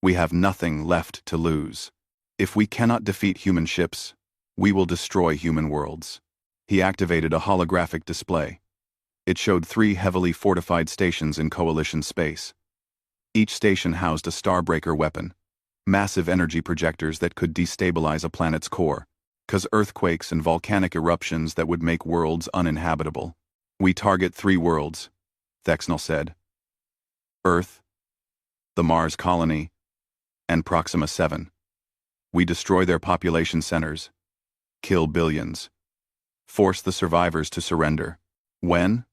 We have nothing left to lose. If we cannot defeat human ships, we will destroy human worlds. He activated a holographic display. It showed 3 heavily fortified stations in Coalition space. Each station housed a Starbreaker weapon, massive energy projectors that could destabilize a planet's core, cause earthquakes and volcanic eruptions that would make worlds uninhabitable. We target 3 worlds, Thexnal said. Earth, the Mars colony, and Proxima 7. We destroy their population centers, kill billions, force the survivors to surrender. When?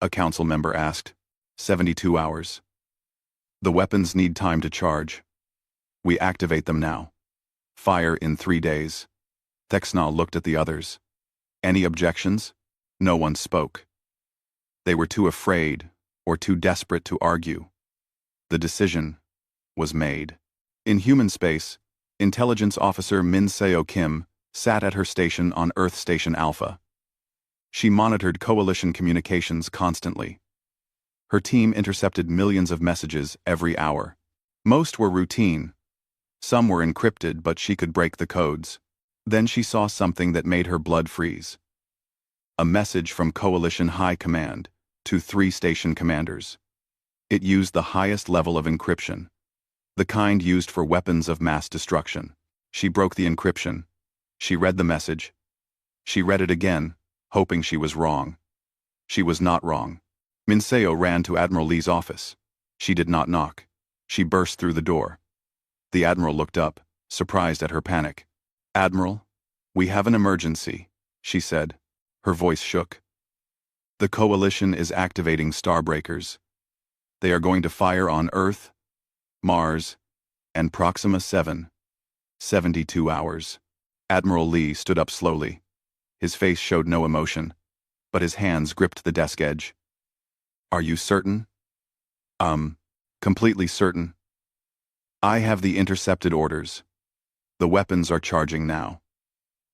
A council member asked. 72 hours. The weapons need time to charge. We activate them now. Fire in 3 days. Thexnal looked at the others. Any objections? No one spoke. They were too afraid or too desperate to argue. The decision was made. In human space, Intelligence Officer Min Seo Kim sat at her station on Earth Station Alpha. She monitored Coalition communications constantly. Her team intercepted millions of messages every hour. Most were routine. Some were encrypted, but she could break the codes. Then she saw something that made her blood freeze. A message from Coalition High Command to 3 station commanders. It used the highest level of encryption, the kind used for weapons of mass destruction. She broke the encryption. She read the message. She read it again, hoping she was wrong. She was not wrong. Minseo ran to Admiral Lee's office. She did not knock. She burst through the door. The Admiral looked up, surprised at her panic. "Admiral, we have an emergency," she said. Her voice shook. "The Coalition is activating Starbreakers. They are going to fire on Earth, Mars, and Proxima 7. 72 hours. Admiral Lee stood up slowly. His face showed no emotion, but his hands gripped the desk edge. "Are you certain?" Completely certain. I have the intercepted orders. The weapons are charging now."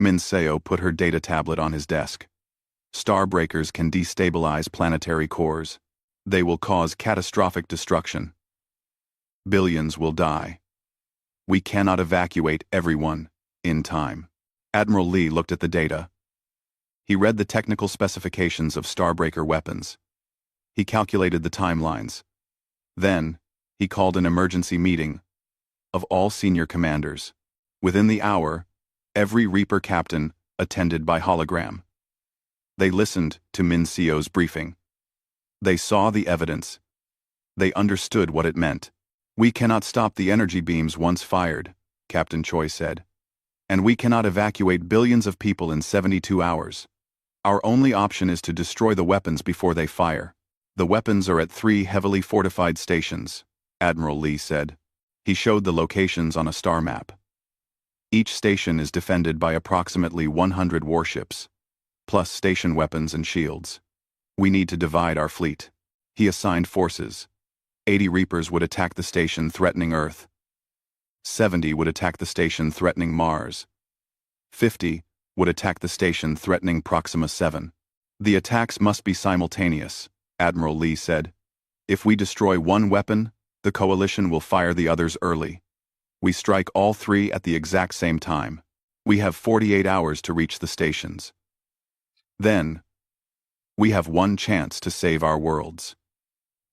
Minseo put her data tablet on his desk. "Starbreakers can destabilize planetary cores. They will cause catastrophic destruction. Billions will die. We cannot evacuate everyone in time." Admiral Lee looked at the data. He read the technical specifications of Starbreaker weapons. He calculated the timelines. Then, he called an emergency meeting of all senior commanders. Within the hour, every Reaper captain attended by hologram. They listened to Minseo's briefing. They saw the evidence. They understood what it meant. "We cannot stop the energy beams once fired," Captain Choi said. "And we cannot evacuate billions of people in 72 hours. Our only option is to destroy the weapons before they fire. The weapons are at 3 heavily fortified stations," Admiral Lee said. He showed the locations on a star map. Each station is defended by approximately 100 warships, plus station weapons and shields. We need to divide our fleet. He assigned forces. 80 Reapers would attack the station threatening Earth. 70 would attack the station threatening Mars. 50 would attack the station threatening Proxima 7. "The attacks must be simultaneous," Admiral Lee said. "If we destroy one weapon, the Coalition will fire the others early. We strike all 3 at the exact same time. We have 48 hours to reach the stations. Then, we have one chance to save our worlds."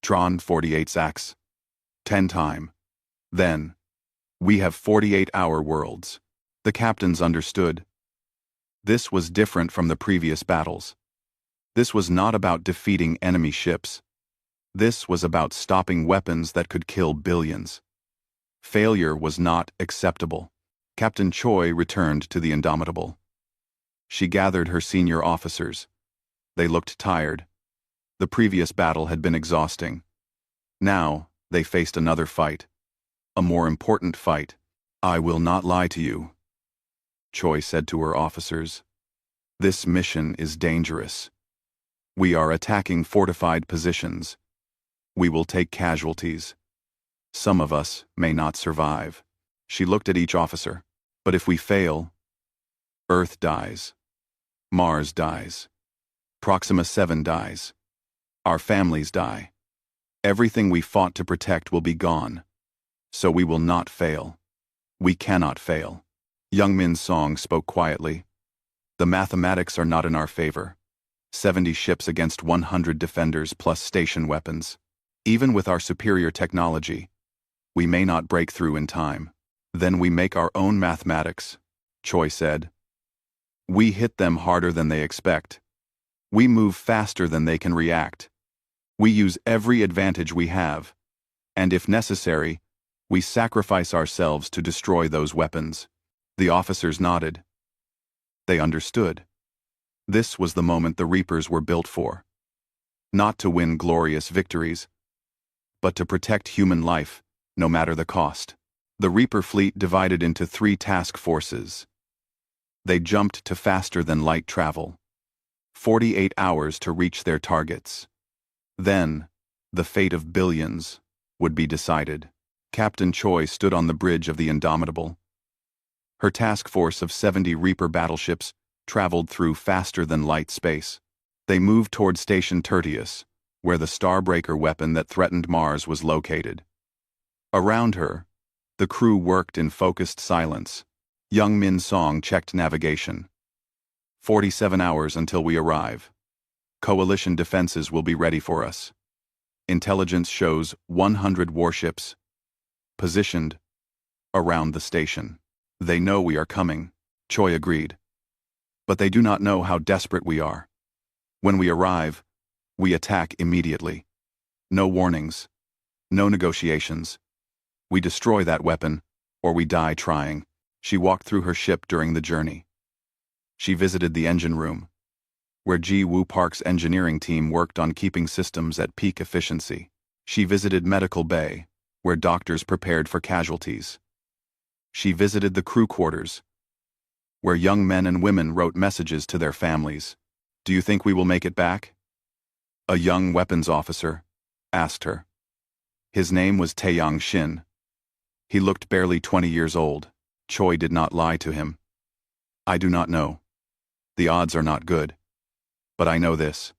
Tron 48 Sax. 10 time. Then, we have 48-hour worlds. The captains understood. This was different from the previous battles. This was not about defeating enemy ships. This was about stopping weapons that could kill billions. Failure was not acceptable. Captain Choi returned to the Indomitable. She gathered her senior officers. They looked tired. The previous battle had been exhausting. Now, they faced another fight. A more important fight. "I will not lie to you," Choi said to her officers. "This mission is dangerous. We are attacking fortified positions. We will take casualties. Some of us may not survive." She looked at each officer. "But if we fail, Earth dies. Mars dies. Proxima 7 dies. Our families die. Everything we fought to protect will be gone. So we will not fail. We cannot fail." Young Min Song spoke quietly. "The mathematics are not in our favor. 70 ships against 100 defenders plus station weapons. Even with our superior technology, we may not break through in time. Then we make our own mathematics," Choi said. "We hit them harder than they expect. We move faster than they can react. We use every advantage we have. And if necessary, we sacrifice ourselves to destroy those weapons." The officers nodded. They understood. This was the moment the Reapers were built for. Not to win glorious victories, but to protect human life, no matter the cost. The Reaper fleet divided into 3 task forces. They jumped to faster-than-light travel. 48 hours to reach their targets. Then, the fate of billions would be decided. Captain Choi stood on the bridge of the Indomitable. Her task force of 70 Reaper battleships traveled through faster-than-light space. They moved toward Station Tertius, where the Starbreaker weapon that threatened Mars was located. Around her, the crew worked in focused silence. Young Min Song checked navigation. 47 hours until we arrive. Coalition defenses will be ready for us. Intelligence shows 100 warships positioned around the station. They know we are coming, Choi agreed. But they do not know how desperate we are. When we arrive, we attack immediately. No warnings. No negotiations. We destroy that weapon, or we die trying. She walked through her ship during the journey. She visited the engine room, where Ji Woo Park's engineering team worked on keeping systems at peak efficiency. She visited Medical Bay, where doctors prepared for casualties. She visited the crew quarters, where young men and women wrote messages to their families. Do you think we will make it back? A young weapons officer asked her. His name was Taeyang Shin. He looked barely 20 years old. Choi did not lie to him. I do not know. The odds are not good. But I know this.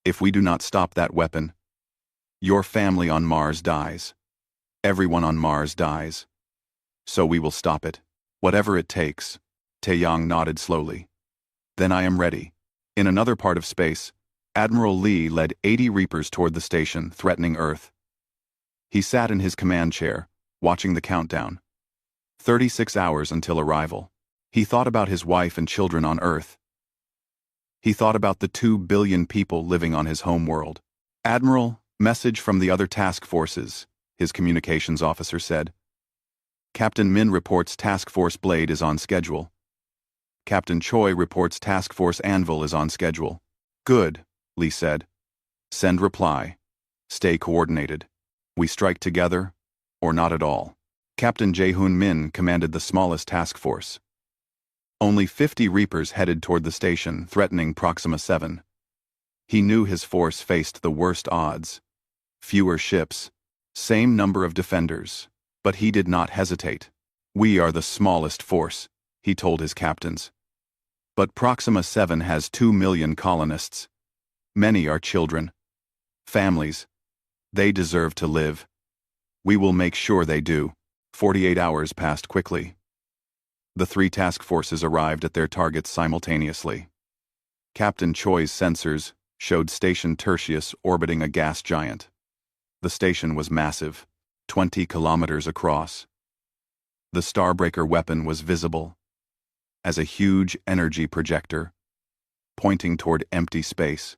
If we do not stop that weapon, your family on Mars dies. Everyone on Mars dies. So we will stop it. Whatever it takes. Taeyang nodded slowly. Then I am ready. In another part of space, Admiral Lee led 80 Reapers toward the station, threatening Earth. He sat in his command chair, watching the countdown. 36 hours until arrival. He thought about his wife and children on Earth. He thought about the 2 billion people living on his home world. Admiral, message from the other task forces, his communications officer said. Captain Min reports Task Force Blade is on schedule. Captain Choi reports Task Force Anvil is on schedule. Good, Lee said. Send reply. Stay coordinated. We strike together, or not at all. Captain Jae-hoon Min commanded the smallest task force. Only 50 Reapers headed toward the station, threatening Proxima 7. He knew his force faced the worst odds. Fewer ships, same number of defenders, but he did not hesitate. We are the smallest force, he told his captains. But Proxima 7 has 2 million colonists. Many are children. Families. They deserve to live. We will make sure they do. 48 hours passed quickly. The 3 task forces arrived at their targets simultaneously. Captain Choi's sensors showed Station Tertius orbiting a gas giant. The station was massive, 20 kilometers across. The Starbreaker weapon was visible as a huge energy projector, pointing toward empty space,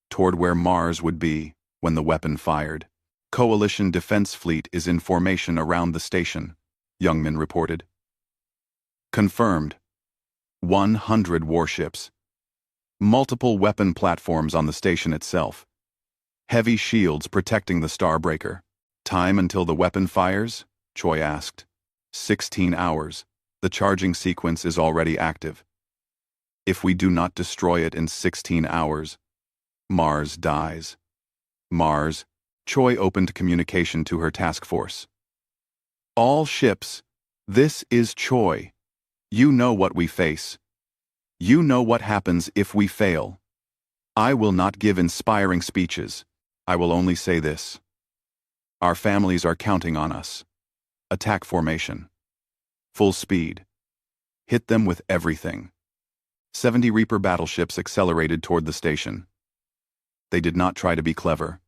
toward where Mars would be when the weapon fired. Coalition Defense Fleet is in formation around the station, Youngman reported. Confirmed. 100 warships. Multiple weapon platforms on the station itself. Heavy shields protecting the Starbreaker. Time until the weapon fires? Choi asked. 16 hours. The charging sequence is already active. If we do not destroy it in 16 hours, Mars dies. Mars. Choi opened communication to her task force. All ships, this is Choi. You know what we face. You know what happens if we fail. I will not give inspiring speeches. I will only say this. Our families are counting on us. Attack formation. Full speed. Hit them with everything. 70 Reaper battleships accelerated toward the station. They did not try to be clever.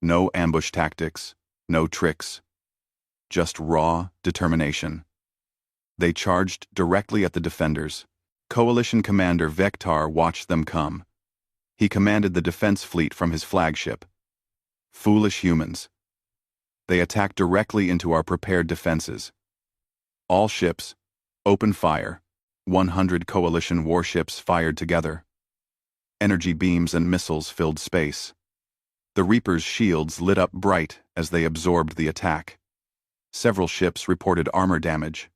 No ambush tactics, no tricks. Just raw determination. They charged directly at the defenders. Coalition Commander Vectar watched them come. He commanded the defense fleet from his flagship. Foolish humans. They attacked directly into our prepared defenses. All ships, open fire. 100 coalition warships fired together. Energy beams and missiles filled space. The Reapers' shields lit up bright as they absorbed the attack. Several ships reported armor damage.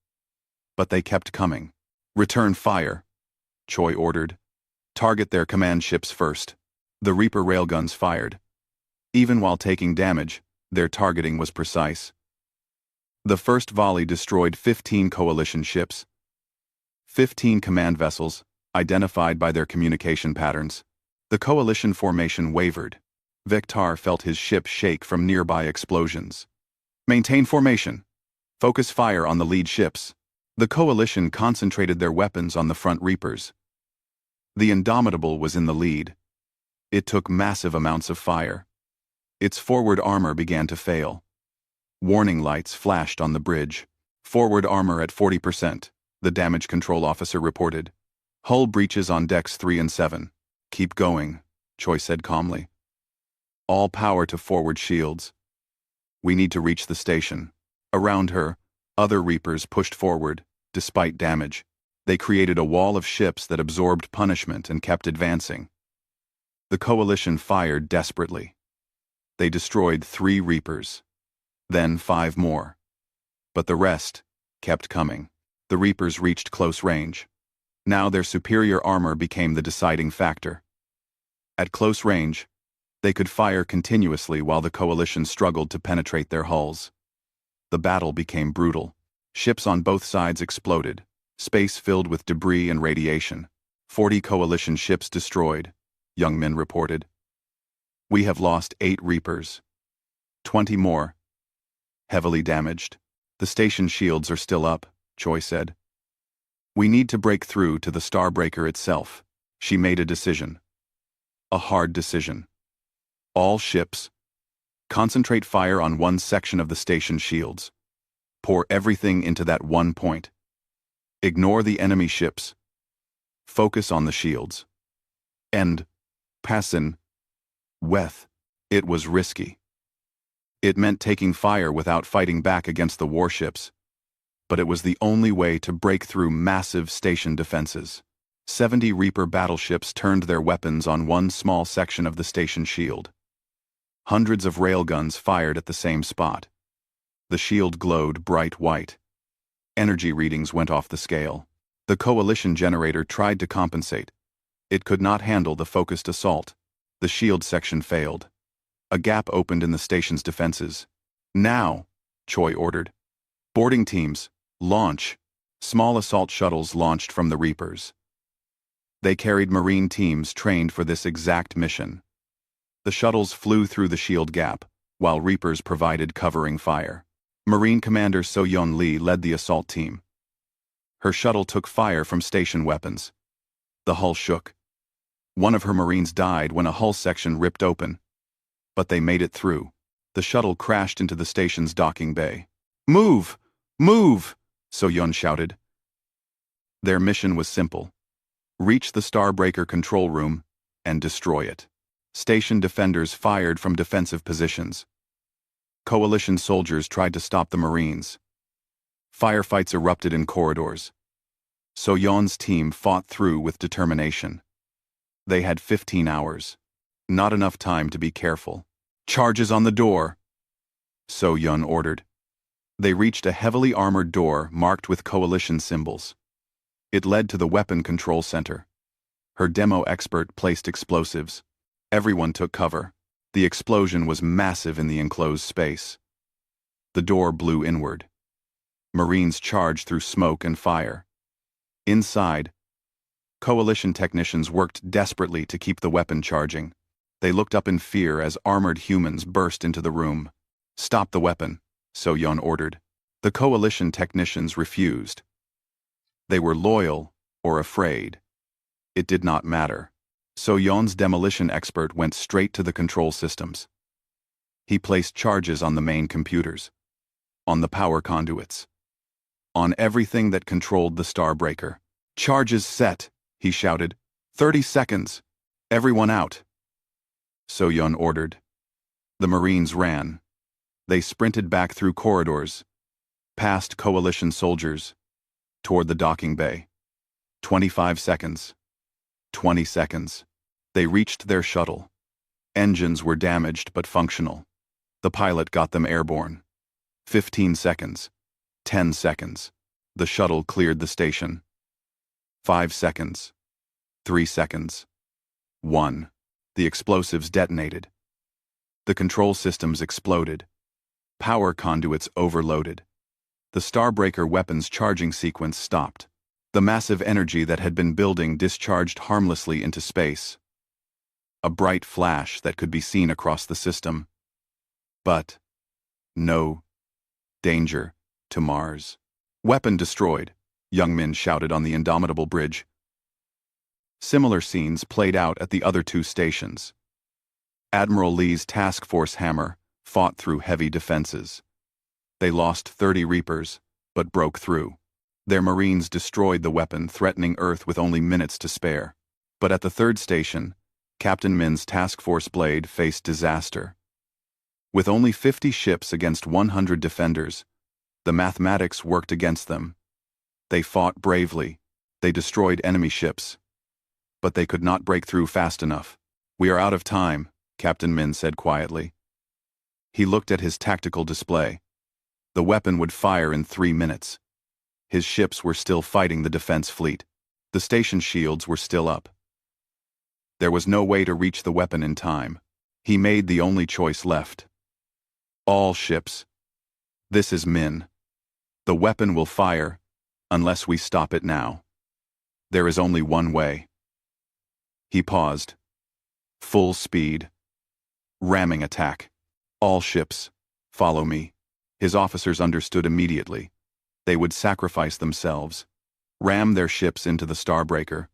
But they kept coming. Return fire, Choi ordered. Target their command ships first. The Reaper railguns fired. Even while taking damage, their targeting was precise. The first volley destroyed 15 coalition ships. 15 command vessels, identified by their communication patterns. The coalition formation wavered. Vectar felt his ship shake from nearby explosions. Maintain formation. Focus fire on the lead ships. The coalition concentrated their weapons on the front Reapers. The Indomitable was in the lead. It took massive amounts of fire. Its forward armor began to fail. Warning lights flashed on the bridge. Forward armor at 40%, the damage control officer reported. Hull breaches on decks 3 and 7. Keep going, Choi said calmly. All power to forward shields. We need to reach the station. Around her, other Reapers pushed forward, despite damage. They created a wall of ships that absorbed punishment and kept advancing. The Coalition fired desperately. They destroyed 3 Reapers. Then 5 more. But the rest kept coming. The Reapers reached close range. Now their superior armor became the deciding factor. At close range, they could fire continuously while the Coalition struggled to penetrate their hulls. The battle became brutal. Ships on both sides exploded, space filled with debris and radiation. 40 Coalition ships destroyed, Young Min reported. We have lost 8 Reapers. 20 more. Heavily damaged. The station shields are still up, Choi said. We need to break through to the Starbreaker itself. She made a decision. A hard decision. All ships. Concentrate fire on one section of the station shields. Pour everything into that one point. Ignore the enemy ships. Focus on the shields. And Passin. Weth. It was risky. It meant taking fire without fighting back against the warships. But it was the only way to break through massive station defenses. 70 Reaper battleships turned their weapons on one small section of the station shield. Hundreds of railguns fired at the same spot. The shield glowed bright white. Energy readings went off the scale. The Coalition generator tried to compensate. It could not handle the focused assault. The shield section failed. A gap opened in the station's defenses. Now, Choi ordered. Boarding teams, launch. Small assault shuttles launched from the Reapers. They carried Marine teams trained for this exact mission. The shuttles flew through the shield gap, while Reapers provided covering fire. Marine Commander So-Yeon Lee led the assault team. Her shuttle took fire from station weapons. The hull shook. One of her Marines died when a hull section ripped open. But they made it through. The shuttle crashed into the station's docking bay. Move! Move! So-Yeon shouted. Their mission was simple. Reach the Starbreaker control room and destroy it. Station defenders fired from defensive positions. Coalition soldiers tried to stop the Marines. Firefights erupted in corridors. So-Yeon's team fought through with determination. They had 15 hours. Not enough time to be careful. Charges on the door, So-Yeon ordered. They reached a heavily armored door marked with Coalition symbols. It led to the weapon control center. Her demo expert placed explosives. Everyone took cover. The explosion was massive in the enclosed space. The door blew inward. Marines charged through smoke and fire. Inside, Coalition technicians worked desperately to keep the weapon charging. They looked up in fear as armored humans burst into the room. Stop the weapon, So-Yeon ordered. The Coalition technicians refused. They were loyal or afraid. It did not matter. So-Yeon's demolition expert went straight to the control systems. He placed charges on the main computers, on the power conduits, on everything that controlled the Starbreaker. Charges set, he shouted. 30 seconds. Everyone out. So-Yeon ordered. The Marines ran. They sprinted back through corridors, past Coalition soldiers, toward the docking bay. 25 seconds. 20 seconds. They reached their shuttle. Engines were damaged but functional. The pilot got them airborne. 15 seconds. 10 seconds. The shuttle cleared the station. 5 seconds. 3 seconds. 1. The explosives detonated. The control systems exploded. Power conduits overloaded. The Starbreaker weapons charging sequence stopped. The massive energy that had been building discharged harmlessly into space. A bright flash that could be seen across the system. But no danger to Mars. Weapon destroyed, Young Min shouted on the Indomitable bridge. Similar scenes played out at the other two stations. Admiral Lee's task force hammer fought through heavy defenses. They lost 30 Reapers, but broke through. Their Marines destroyed the weapon, threatening Earth with only minutes to spare. But at the third station, Captain Min's task force blade faced disaster. With only 50 ships against 100 defenders, the mathematics worked against them. They fought bravely. They destroyed enemy ships. But they could not break through fast enough. "We are out of time," Captain Min said quietly. He looked at his tactical display. The weapon would fire in 3 minutes. His ships were still fighting the defense fleet. The station shields were still up. There was no way to reach the weapon in time. He made the only choice left. All ships. This is Min. The weapon will fire, unless we stop it now. There is only one way. He paused. Full speed. Ramming attack. All ships, follow me. His officers understood immediately. They would sacrifice themselves, ram their ships into the Starbreaker,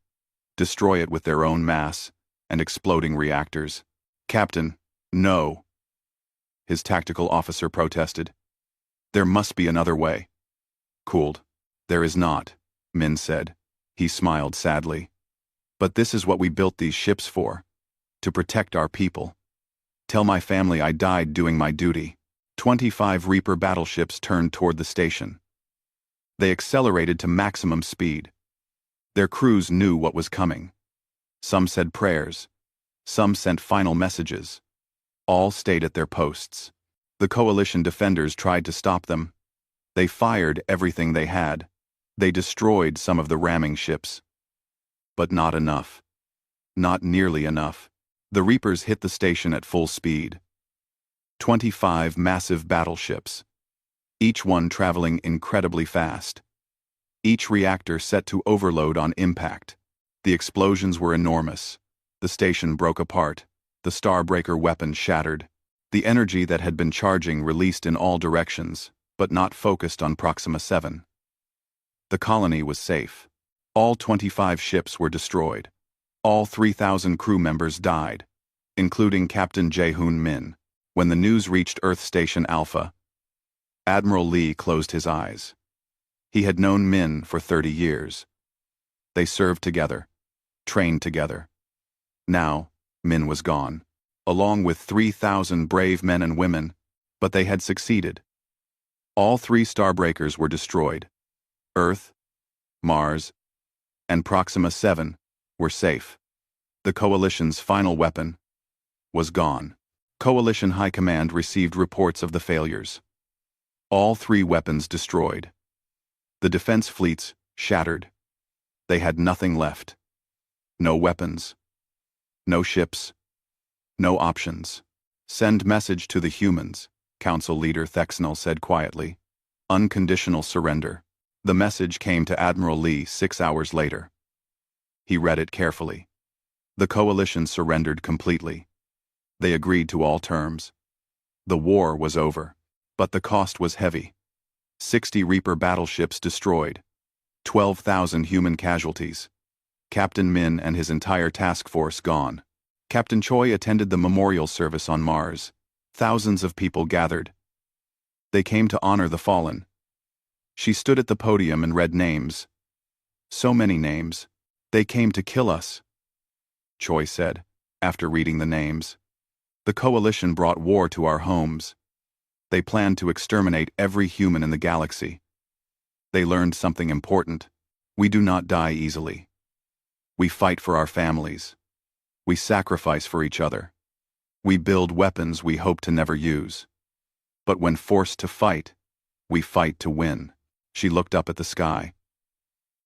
destroy it with their own mass and exploding reactors. "Captain, no," his tactical officer protested. "There must be another way." Cooled. "There is not," Min said. He smiled sadly. "But this is what we built these ships for. To protect our people. Tell my family I died doing my duty." 25 Reaper battleships turned toward the station. They accelerated to maximum speed. Their crews knew what was coming. Some said prayers. Some sent final messages. All stayed at their posts. The coalition defenders tried to stop them. They fired everything they had. They destroyed some of the ramming ships. But not enough. Not nearly enough. The Reapers hit the station at full speed. 25 massive battleships. Each one traveling incredibly fast. Each reactor set to overload on impact. The explosions were enormous. The station broke apart. The Starbreaker weapon shattered. The energy that had been charging released in all directions, but not focused on Proxima 7. The colony was safe. All 25 ships were destroyed. All 3,000 crew members died, including Captain Jae-hoon Min. When the news reached Earth Station Alpha, Admiral Lee closed his eyes. He had known Min for 30 years. They served together, trained together. Now, Min was gone, along with 3,000 brave men and women, but they had succeeded. All 3 Starbreakers were destroyed. Earth, Mars, and Proxima 7 were safe. The Coalition's final weapon was gone. Coalition High Command received reports of the failures. All 3 weapons destroyed. The defense fleets shattered. They had nothing left. No weapons. No ships. No options. "Send message to the humans," Council Leader Thexnell said quietly. "Unconditional surrender." The message came to Admiral Lee 6 hours later. He read it carefully. The Coalition surrendered completely. They agreed to all terms. The war was over, but the cost was heavy. 60 Reaper battleships destroyed. 12,000 human casualties. Captain Min and his entire task force gone. Captain Choi attended the memorial service on Mars. Thousands of people gathered. They came to honor the fallen. She stood at the podium and read names. So many names. "They came to kill us," Choi said, after reading the names. "The Coalition brought war to our homes. They planned to exterminate every human in the galaxy. They learned something important. We do not die easily. We fight for our families. We sacrifice for each other. We build weapons we hope to never use. But when forced to fight, we fight to win." She looked up at the sky.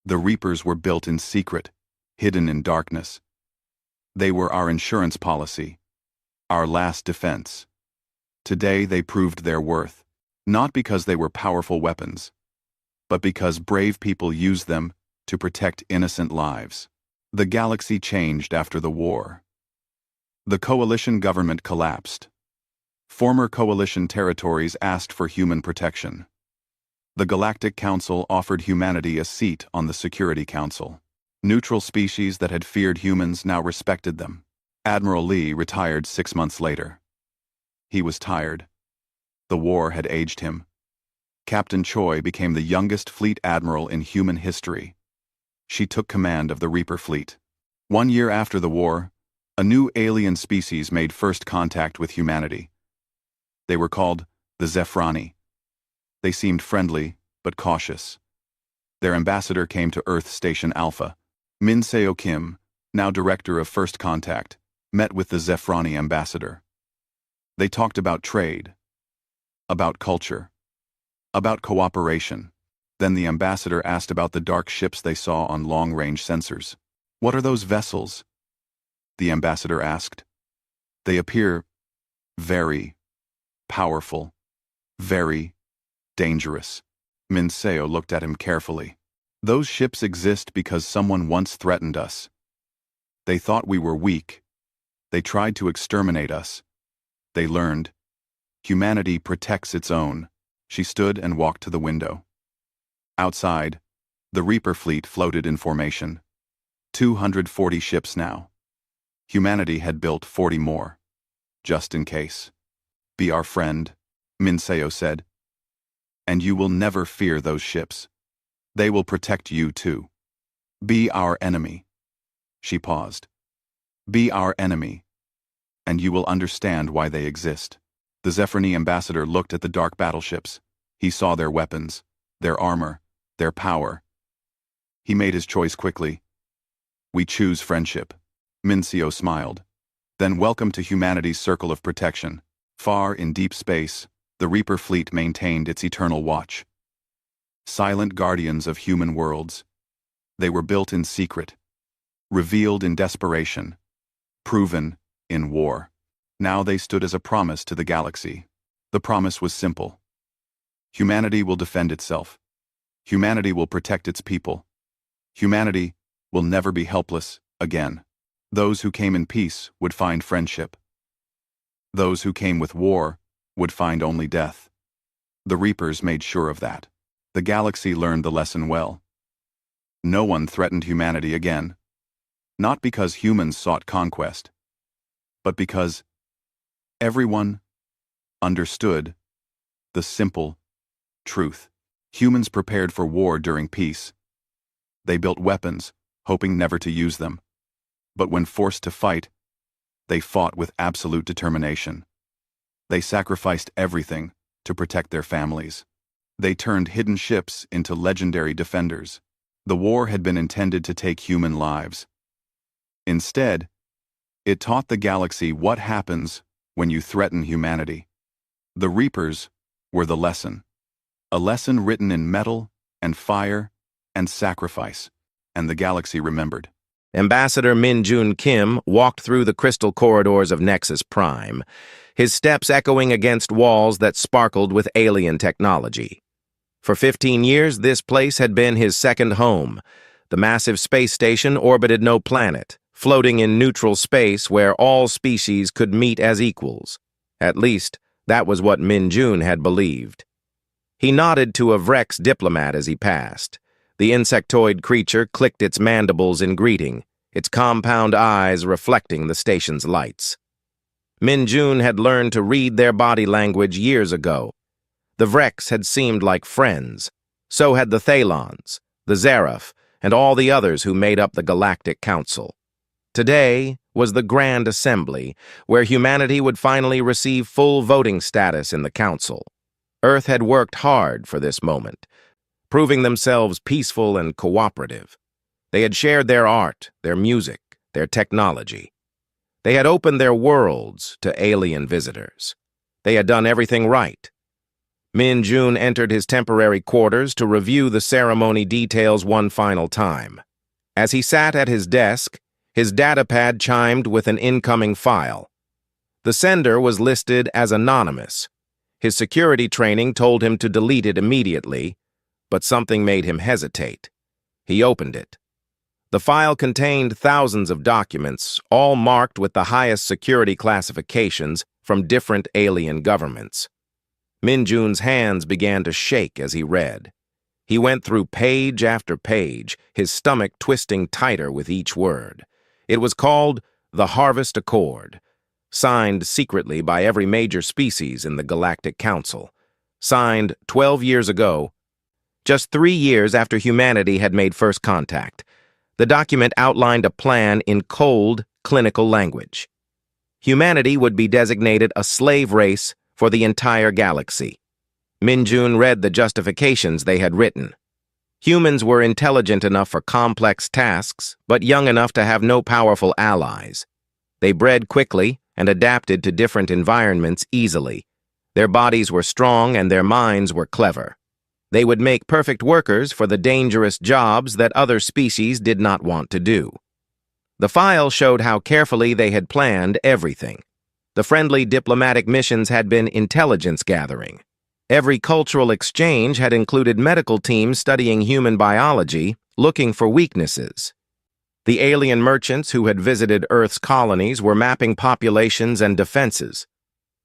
The Reapers were built in secret, hidden in darkness. They were our insurance policy, our last defense. Today they proved their worth, not because they were powerful weapons, but because brave people used them to protect innocent lives. The galaxy changed after the war. The Coalition government collapsed. Former Coalition territories asked for human protection. The Galactic Council offered humanity a seat on the Security Council. Neutral species that had feared humans now respected them. Admiral Lee retired 6 months later. He was tired. The war had aged him. Captain Choi became the youngest fleet admiral in human history. She took command of the Reaper fleet. 1 year after the war, a new alien species made first contact with humanity. They were called the Zephrani. They seemed friendly, but cautious. Their ambassador came to Earth Station Alpha. Min Seo Kim, now director of First Contact, met with the Zephrani ambassador. They talked about trade, about culture, about cooperation. Then the ambassador asked about the dark ships they saw on long-range sensors. "What are those vessels?" the ambassador asked. "They appear very powerful, very dangerous." Min Seo looked at him carefully. "Those ships exist because someone once threatened us. They thought we were weak. They tried to exterminate us. They learned. Humanity protects its own." She stood and walked to the window. Outside, the Reaper fleet floated in formation. 240 ships now. Humanity had built 40 more, just in case. "Be our friend," Min Seo said. "And you will never fear those ships. They will protect you too. Be our enemy." She paused. "Be our enemy, and you will understand why they exist." The Zephrani ambassador looked at the dark battleships. He saw their weapons, their armor, their power. He made his choice quickly. "We choose friendship." Min Seo smiled. "Then welcome to humanity's circle of protection." Far in deep space, the Reaper fleet maintained its eternal watch. Silent guardians of human worlds. They were built in secret, revealed in desperation, proven in war. Now they stood as a promise to the galaxy. The promise was simple. Humanity will defend itself. Humanity will protect its people. Humanity will never be helpless again. Those who came in peace would find friendship. Those who came with war would find only death. The Reapers made sure of that. The galaxy learned the lesson well. No one threatened humanity again. Not because humans sought conquest, but because everyone understood the simple truth. Humans prepared for war during peace. They built weapons, hoping never to use them. But when forced to fight, they fought with absolute determination. They sacrificed everything to protect their families. They turned hidden ships into legendary defenders. The war had been intended to take human lives. Instead, it taught the galaxy what happens when you threaten humanity. The Reapers were the lesson. A lesson written in metal and fire and sacrifice. And the galaxy remembered. Ambassador Min Jun Kim walked through the crystal corridors of Nexus Prime, his steps echoing against walls that sparkled with alien technology. For 15 years, this place had been his second home. The massive space station orbited no planet, floating in neutral space where all species could meet as equals. At least, that was what Min Jun had believed. He nodded to a Vrex diplomat as he passed. The insectoid creature clicked its mandibles in greeting, its compound eyes reflecting the station's lights. Min Jun had learned to read their body language years ago. The Vrex had seemed like friends. So had the Thalons, the Zeraph, and all the others who made up the Galactic Council. Today was the Grand Assembly, where humanity would finally receive full voting status in the Council. Earth had worked hard for this moment, proving themselves peaceful and cooperative. They had shared their art, their music, their technology. They had opened their worlds to alien visitors. They had done everything right. Min Jun entered his temporary quarters to review the ceremony details one final time. As he sat at his desk, his datapad chimed with an incoming file. The sender was listed as anonymous. His security training told him to delete it immediately, but something made him hesitate. He opened it. The file contained thousands of documents, all marked with the highest security classifications from different alien governments. Min Jun's hands began to shake as he read. He went through page after page, his stomach twisting tighter with each word. It was called the Harvest Accord, signed secretly by every major species in the Galactic Council. Signed 12 years ago, just 3 years after humanity had made first contact. The document outlined a plan in cold, clinical language. Humanity would be designated a slave race for the entire galaxy. Min-Jun read the justifications they had written. Humans were intelligent enough for complex tasks, but young enough to have no powerful allies. They bred quickly and adapted to different environments easily. Their bodies were strong and their minds were clever. They would make perfect workers for the dangerous jobs that other species did not want to do. The file showed how carefully they had planned everything. The friendly diplomatic missions had been intelligence gathering. Every cultural exchange had included medical teams studying human biology, looking for weaknesses. The alien merchants who had visited Earth's colonies were mapping populations and defenses.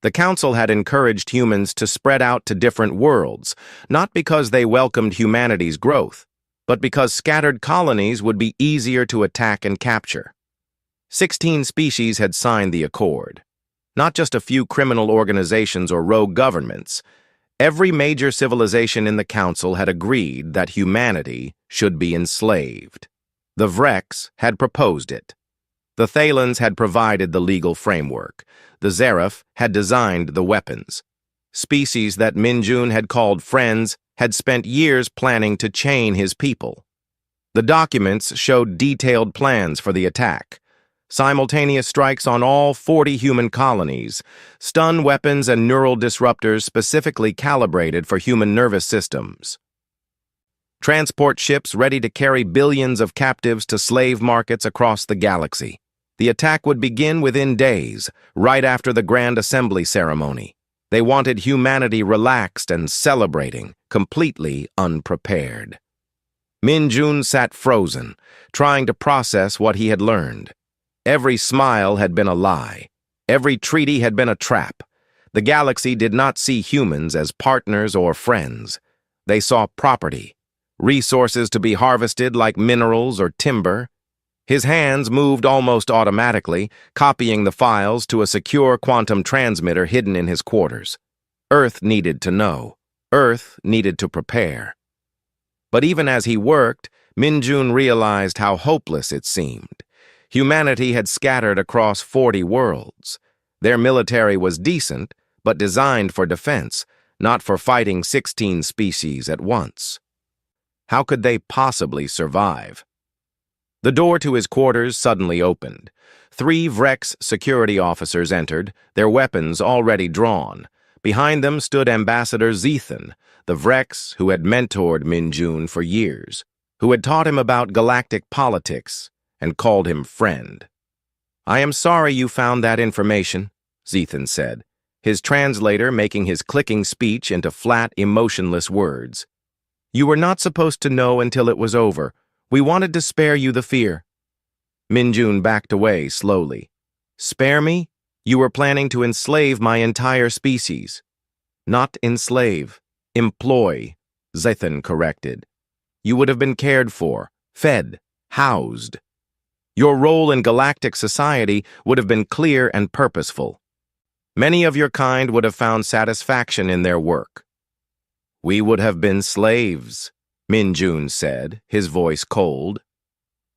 The Council had encouraged humans to spread out to different worlds, not because they welcomed humanity's growth, but because scattered colonies would be easier to attack and capture. 16 species had signed the accord. Not just a few criminal organizations or rogue governments. Every major civilization in the Council had agreed that humanity should be enslaved. The Vrex had proposed it. The Thalans had provided the legal framework. The Zeref had designed the weapons. Species that Min-Jun had called friends had spent years planning to chain his people. The documents showed detailed plans for the attack. Simultaneous strikes on all 40 human colonies, stun weapons and neural disruptors specifically calibrated for human nervous systems. Transport ships ready to carry billions of captives to slave markets across the galaxy. The attack would begin within days, right after the Grand Assembly ceremony. They wanted humanity relaxed and celebrating, completely unprepared. Min-Jun sat frozen, trying to process what he had learned. Every smile had been a lie. Every treaty had been a trap. The galaxy did not see humans as partners or friends. They saw property, resources to be harvested like minerals or timber. His hands moved almost automatically, copying the files to a secure quantum transmitter hidden in his quarters. Earth needed to know. Earth needed to prepare. But even as he worked, Min-Jun realized how hopeless it seemed. Humanity had scattered across 40 worlds. Their military was decent, but designed for defense, not for fighting 16 species at once. How could they possibly survive? The door to his quarters suddenly opened. 3 Vrex security officers entered, their weapons already drawn. Behind them stood Ambassador Zethan, the Vrex who had mentored Min-Jun for years, who had taught him about galactic politics, and called him friend. "I am sorry you found that information," Zethan said, his translator making his clicking speech into flat, emotionless words. "You were not supposed to know until it was over. We wanted to spare you the fear." Min-Jun backed away slowly. "Spare me? You were planning to enslave my entire species." "Not enslave. Employ," Zethan corrected. "You would have been cared for, fed, housed. Your role in galactic society would have been clear and purposeful. Many of your kind would have found satisfaction in their work." "We would have been slaves," Min-Jun said, his voice cold.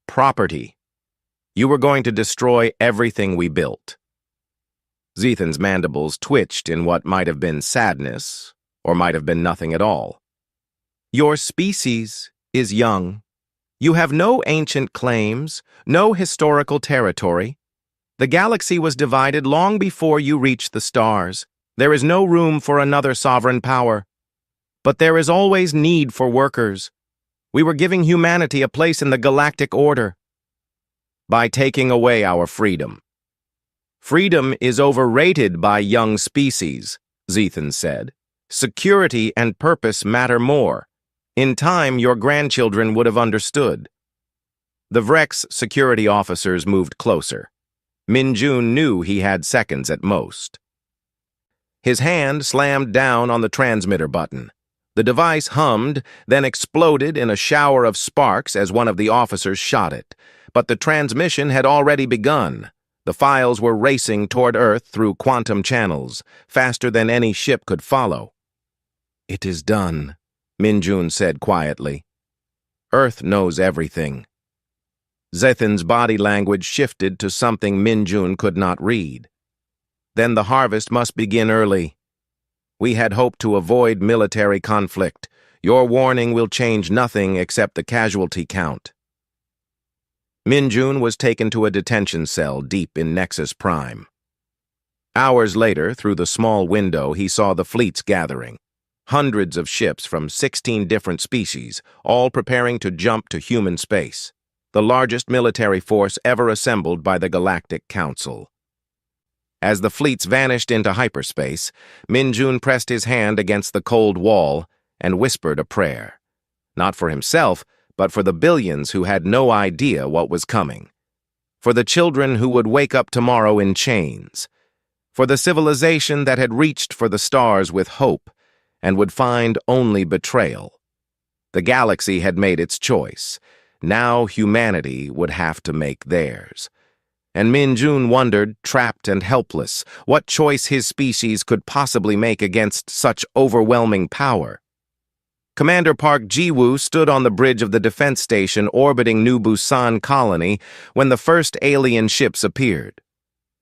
"Property. You were going to destroy everything we built." Zethan's mandibles twitched in what might have been sadness, or might have been nothing at all. "Your species is young. You have no ancient claims, no historical territory. The galaxy was divided long before you reached the stars. There is no room for another sovereign power. But there is always need for workers. We were giving humanity a place in the galactic order by taking away our freedom." "Freedom is overrated by young species," Zethan said. "Security and purpose matter more. In time, your grandchildren would have understood." The Vrex security officers moved closer. Min-Jun knew he had seconds at most. His hand slammed down on the transmitter button. The device hummed, then exploded in a shower of sparks as one of the officers shot it. But the transmission had already begun. The files were racing toward Earth through quantum channels, faster than any ship could follow. "It is done," Minjun said quietly. "Earth knows everything." Zethan's body language shifted to something Minjun could not read. "Then the harvest must begin early. We had hoped to avoid military conflict. Your warning will change nothing except the casualty count." Minjun was taken to a detention cell deep in Nexus Prime. Hours later, through the small window, he saw the fleets gathering. Hundreds of ships from 16 different species, all preparing to jump to human space. The largest military force ever assembled by the Galactic Council. As the fleets vanished into hyperspace, Minjun pressed his hand against the cold wall and whispered a prayer. Not for himself, but for the billions who had no idea what was coming. For the children who would wake up tomorrow in chains. For the civilization that had reached for the stars with hope and would find only betrayal. The galaxy had made its choice. Now humanity would have to make theirs. And Minjun wondered, trapped and helpless, what choice his species could possibly make against such overwhelming power. Commander Park Jiwoo stood on the bridge of the defense station orbiting New Busan colony when the first alien ships appeared.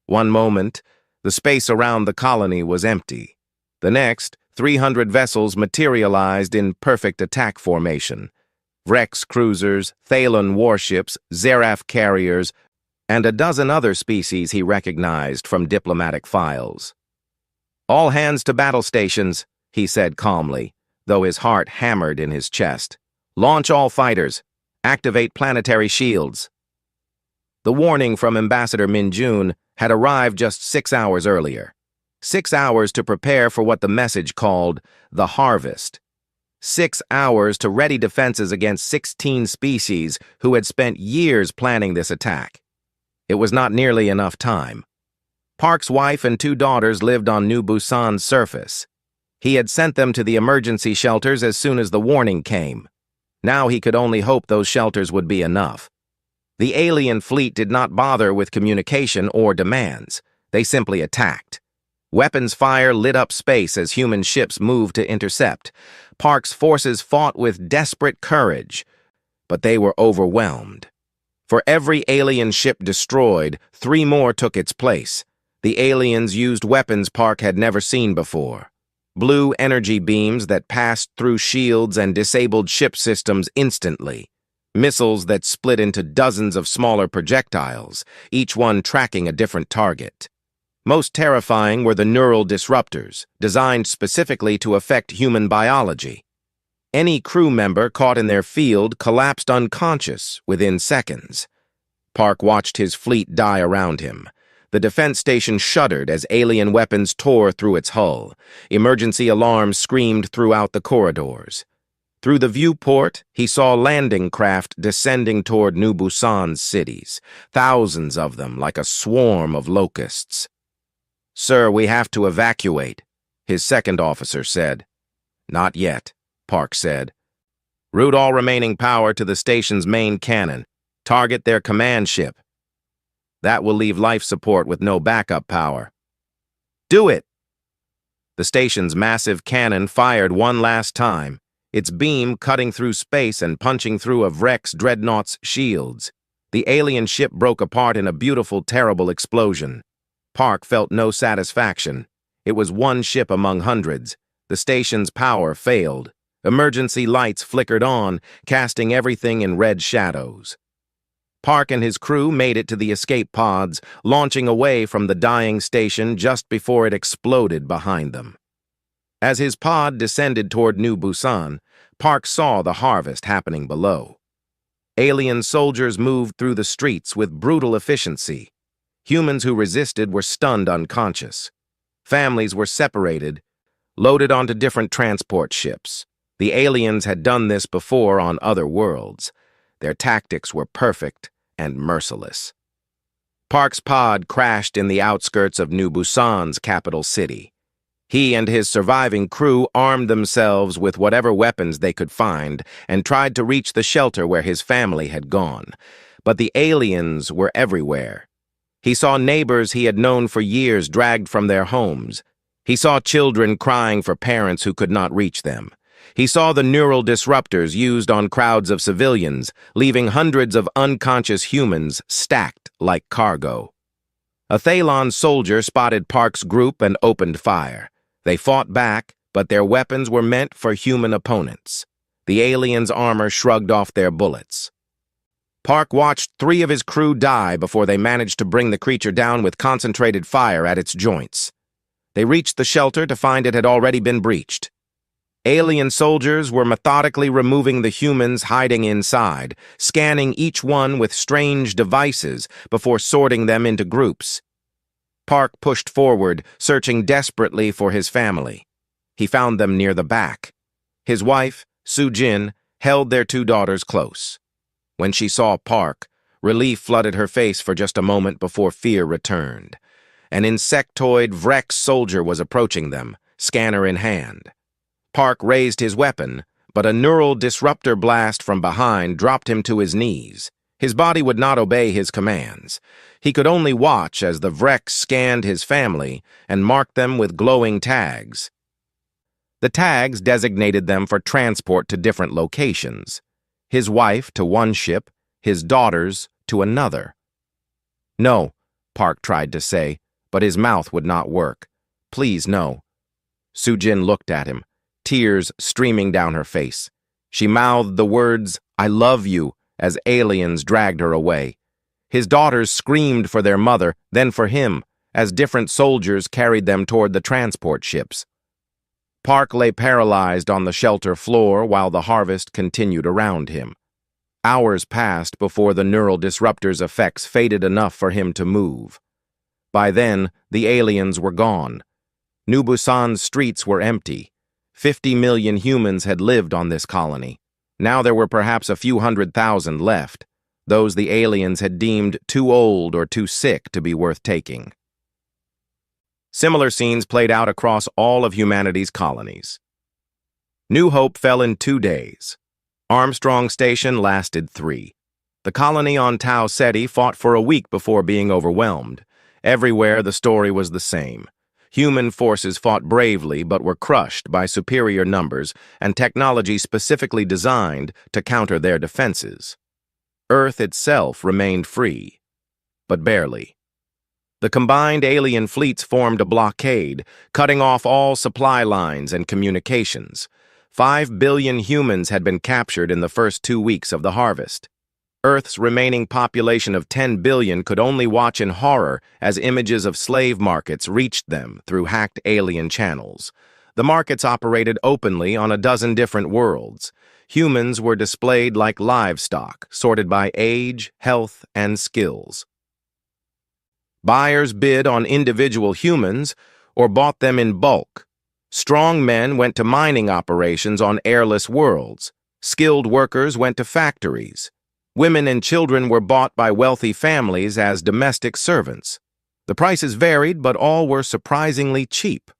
One moment, the space around the colony was empty. The next, 300 vessels materialized in perfect attack formation. Vrex cruisers, Thalon warships, Zeraf carriers, and a dozen other species he recognized from diplomatic files. "All hands to battle stations," he said calmly, though his heart hammered in his chest. "Launch all fighters. Activate planetary shields." The warning from Ambassador Minjun had arrived just 6 hours earlier. 6 hours to prepare for what the message called the harvest. 6 hours to ready defenses against 16 species who had spent years planning this attack. It was not nearly enough time. Park's wife and 2 daughters lived on New Busan's surface. He had sent them to the emergency shelters as soon as the warning came. Now he could only hope those shelters would be enough. The alien fleet did not bother with communication or demands. They simply attacked. Weapons fire lit up space as human ships moved to intercept. Park's forces fought with desperate courage, but they were overwhelmed. For every alien ship destroyed, 3 more took its place. The aliens used weapons Park had never seen before. Blue energy beams that passed through shields and disabled ship systems instantly. Missiles that split into dozens of smaller projectiles, each one tracking a different target. Most terrifying were the neural disruptors, designed specifically to affect human biology. Any crew member caught in their field collapsed unconscious within seconds. Park watched his fleet die around him. The defense station shuddered as alien weapons tore through its hull. Emergency alarms screamed throughout the corridors. Through the viewport, he saw landing craft descending toward New Busan's cities, thousands of them like a swarm of locusts. "Sir, we have to evacuate," his second officer said. "Not yet," Park said. "Route all remaining power to the station's main cannon. Target their command ship. That will leave life support with no backup power." "Do it!" The station's massive cannon fired one last time, its beam cutting through space and punching through a Vrex dreadnought's shields. The alien ship broke apart in a beautiful, terrible explosion. Park felt no satisfaction. It was one ship among hundreds. The station's power failed. Emergency lights flickered on, casting everything in red shadows. Park and his crew made it to the escape pods, launching away from the dying station just before it exploded behind them. As his pod descended toward New Busan, Park saw the harvest happening below. Alien soldiers moved through the streets with brutal efficiency. Humans who resisted were stunned unconscious. Families were separated, loaded onto different transport ships. The aliens had done this before on other worlds. Their tactics were perfect and merciless. Park's pod crashed in the outskirts of New Busan's capital city. He and his surviving crew armed themselves with whatever weapons they could find and tried to reach the shelter where his family had gone. But the aliens were everywhere. He saw neighbors he had known for years dragged from their homes. He saw children crying for parents who could not reach them. He saw the neural disruptors used on crowds of civilians, leaving hundreds of unconscious humans stacked like cargo. A Thalon soldier spotted Park's group and opened fire. They fought back, but their weapons were meant for human opponents. The aliens' armor shrugged off their bullets. Park watched 3 of his crew die before they managed to bring the creature down with concentrated fire at its joints. They reached the shelter to find it had already been breached. Alien soldiers were methodically removing the humans hiding inside, scanning each one with strange devices before sorting them into groups. Park pushed forward, searching desperately for his family. He found them near the back. His wife, Soo-Jin, held their 2 daughters close. When she saw Park, relief flooded her face for just a moment before fear returned. An insectoid Vrex soldier was approaching them, scanner in hand. Park raised his weapon, but a neural disruptor blast from behind dropped him to his knees. His body would not obey his commands. He could only watch as the Vrex scanned his family and marked them with glowing tags. The tags designated them for transport to different locations. His wife to one ship, his daughters to another. "No," Park tried to say, but his mouth would not work. "Please, no." Soo-Jin looked at him, tears streaming down her face. She mouthed the words, "I love you," as aliens dragged her away. His daughters screamed for their mother, then for him, as different soldiers carried them toward the transport ships. Park lay paralyzed on the shelter floor while the harvest continued around him. Hours passed before the neural disruptor's effects faded enough for him to move. By then, the aliens were gone. New Busan's streets were empty. 50 million humans had lived on this colony. Now there were perhaps a few 100,000 left, those the aliens had deemed too old or too sick to be worth taking. Similar scenes played out across all of humanity's colonies. New Hope fell in 2 days. Armstrong Station lasted 3. The colony on Tau Ceti fought for a week before being overwhelmed. Everywhere the story was the same. Human forces fought bravely but were crushed by superior numbers and technology specifically designed to counter their defenses. Earth itself remained free, but barely. The combined alien fleets formed a blockade, cutting off all supply lines and communications. 5 billion humans had been captured in the first 2 weeks of the harvest. Earth's remaining population of 10 billion could only watch in horror as images of slave markets reached them through hacked alien channels. The markets operated openly on a dozen different worlds. Humans were displayed like livestock, sorted by age, health, and skills. Buyers bid on individual humans or bought them in bulk. Strong men went to mining operations on airless worlds. Skilled workers went to factories. Women and children were bought by wealthy families as domestic servants. The prices varied, but all were surprisingly cheap.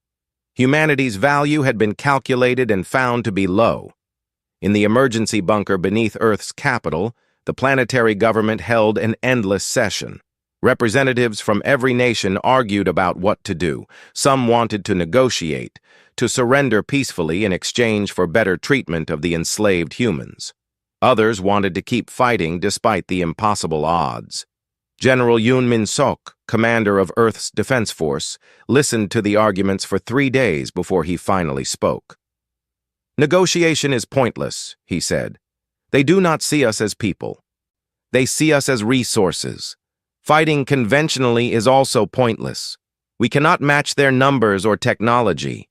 Humanity's value had been calculated and found to be low. In the emergency bunker beneath Earth's capital, the planetary government held an endless session. Representatives from every nation argued about what to do. Some wanted to negotiate, to surrender peacefully in exchange for better treatment of the enslaved humans. Others wanted to keep fighting despite the impossible odds. General Yoon Min-sok, commander of Earth's Defense Force, listened to the arguments for 3 days before he finally spoke. "Negotiation is pointless," he said. "They do not see us as people. They see us as resources. Fighting conventionally is also pointless. We cannot match their numbers or technology."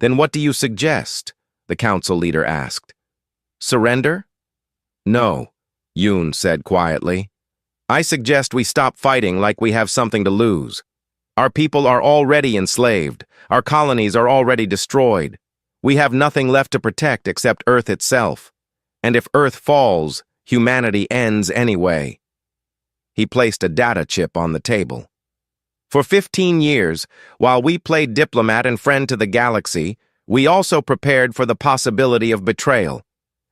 "Then what do you suggest?" the council leader asked. "Surrender?" "No," Yoon said quietly. "I suggest we stop fighting like we have something to lose. Our people are already enslaved. Our colonies are already destroyed. We have nothing left to protect except Earth itself. And if Earth falls, humanity ends anyway." He placed a data chip on the table. For 15 years, while we played diplomat and friend to the galaxy, we also prepared for the possibility of betrayal.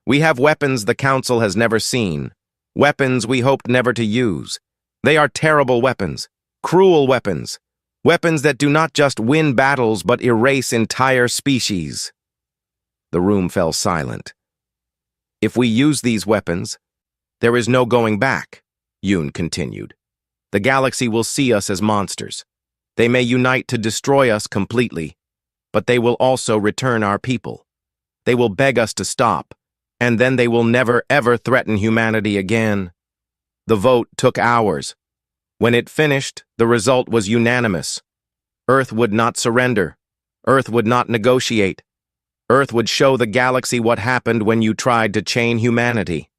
We have weapons the Council has never seen, weapons we hoped never to use. They are terrible weapons, cruel weapons, weapons that do not just win battles but erase entire species. The room fell silent. If we use these weapons, there is no going back, Yoon continued. The galaxy will see us as monsters. They may unite to destroy us completely, but they will also return our people. They will beg us to stop, and then they will never ever threaten humanity again. The vote took hours. When it finished, the result was unanimous. Earth would not surrender. Earth would not negotiate. Earth would show the galaxy what happened when you tried to chain humanity.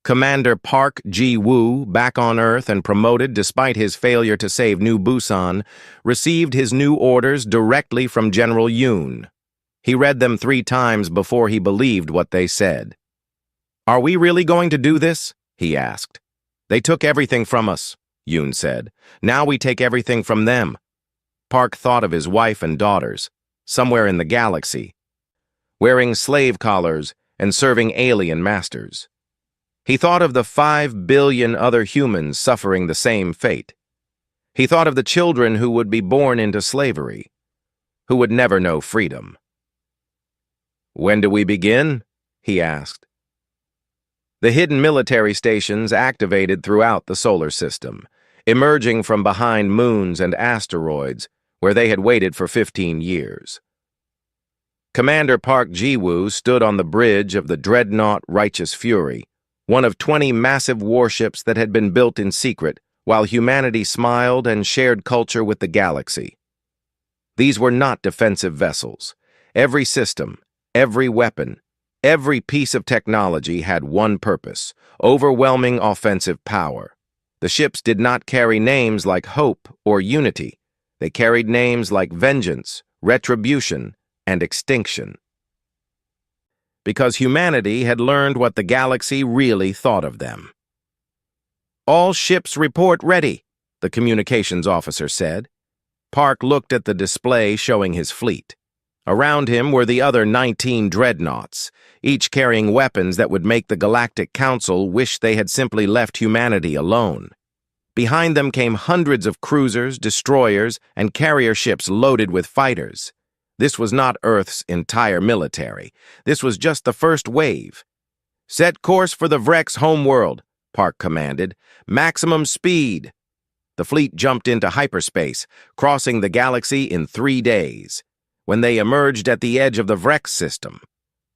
Commander Park Ji-woo, back on Earth and promoted despite his failure to save New Busan, received his new orders directly from General Yoon. He read them 3 times before he believed what they said. "Are we really going to do this?" he asked. "They took everything from us," Yoon said. "Now we take everything from them." Park thought of his wife and daughters, somewhere in the galaxy, wearing slave collars and serving alien masters. He thought of the 5 billion other humans suffering the same fate. He thought of the children who would be born into slavery, who would never know freedom. "When do we begin?" he asked. The hidden military stations activated throughout the solar system, emerging from behind moons and asteroids where they had waited for 15 years. Commander Park Ji-woo stood on the bridge of the dreadnought Righteous Fury, one of 20 massive warships that had been built in secret while humanity smiled and shared culture with the galaxy. These were not defensive vessels. Every system, every weapon, every piece of technology had one purpose: overwhelming offensive power. The ships did not carry names like Hope or Unity. They carried names like Vengeance, Retribution, and Extinction. Because humanity had learned what the galaxy really thought of them. "All ships report ready," the communications officer said. Park looked at the display showing his fleet. Around him were the other 19 dreadnoughts, each carrying weapons that would make the Galactic Council wish they had simply left humanity alone. Behind them came hundreds of cruisers, destroyers, and carrier ships loaded with fighters. This was not Earth's entire military. This was just the first wave. "Set course for the Vrex homeworld," Park commanded. "Maximum speed." The fleet jumped into hyperspace, crossing the galaxy in 3 days. When they emerged at the edge of the Vrex system,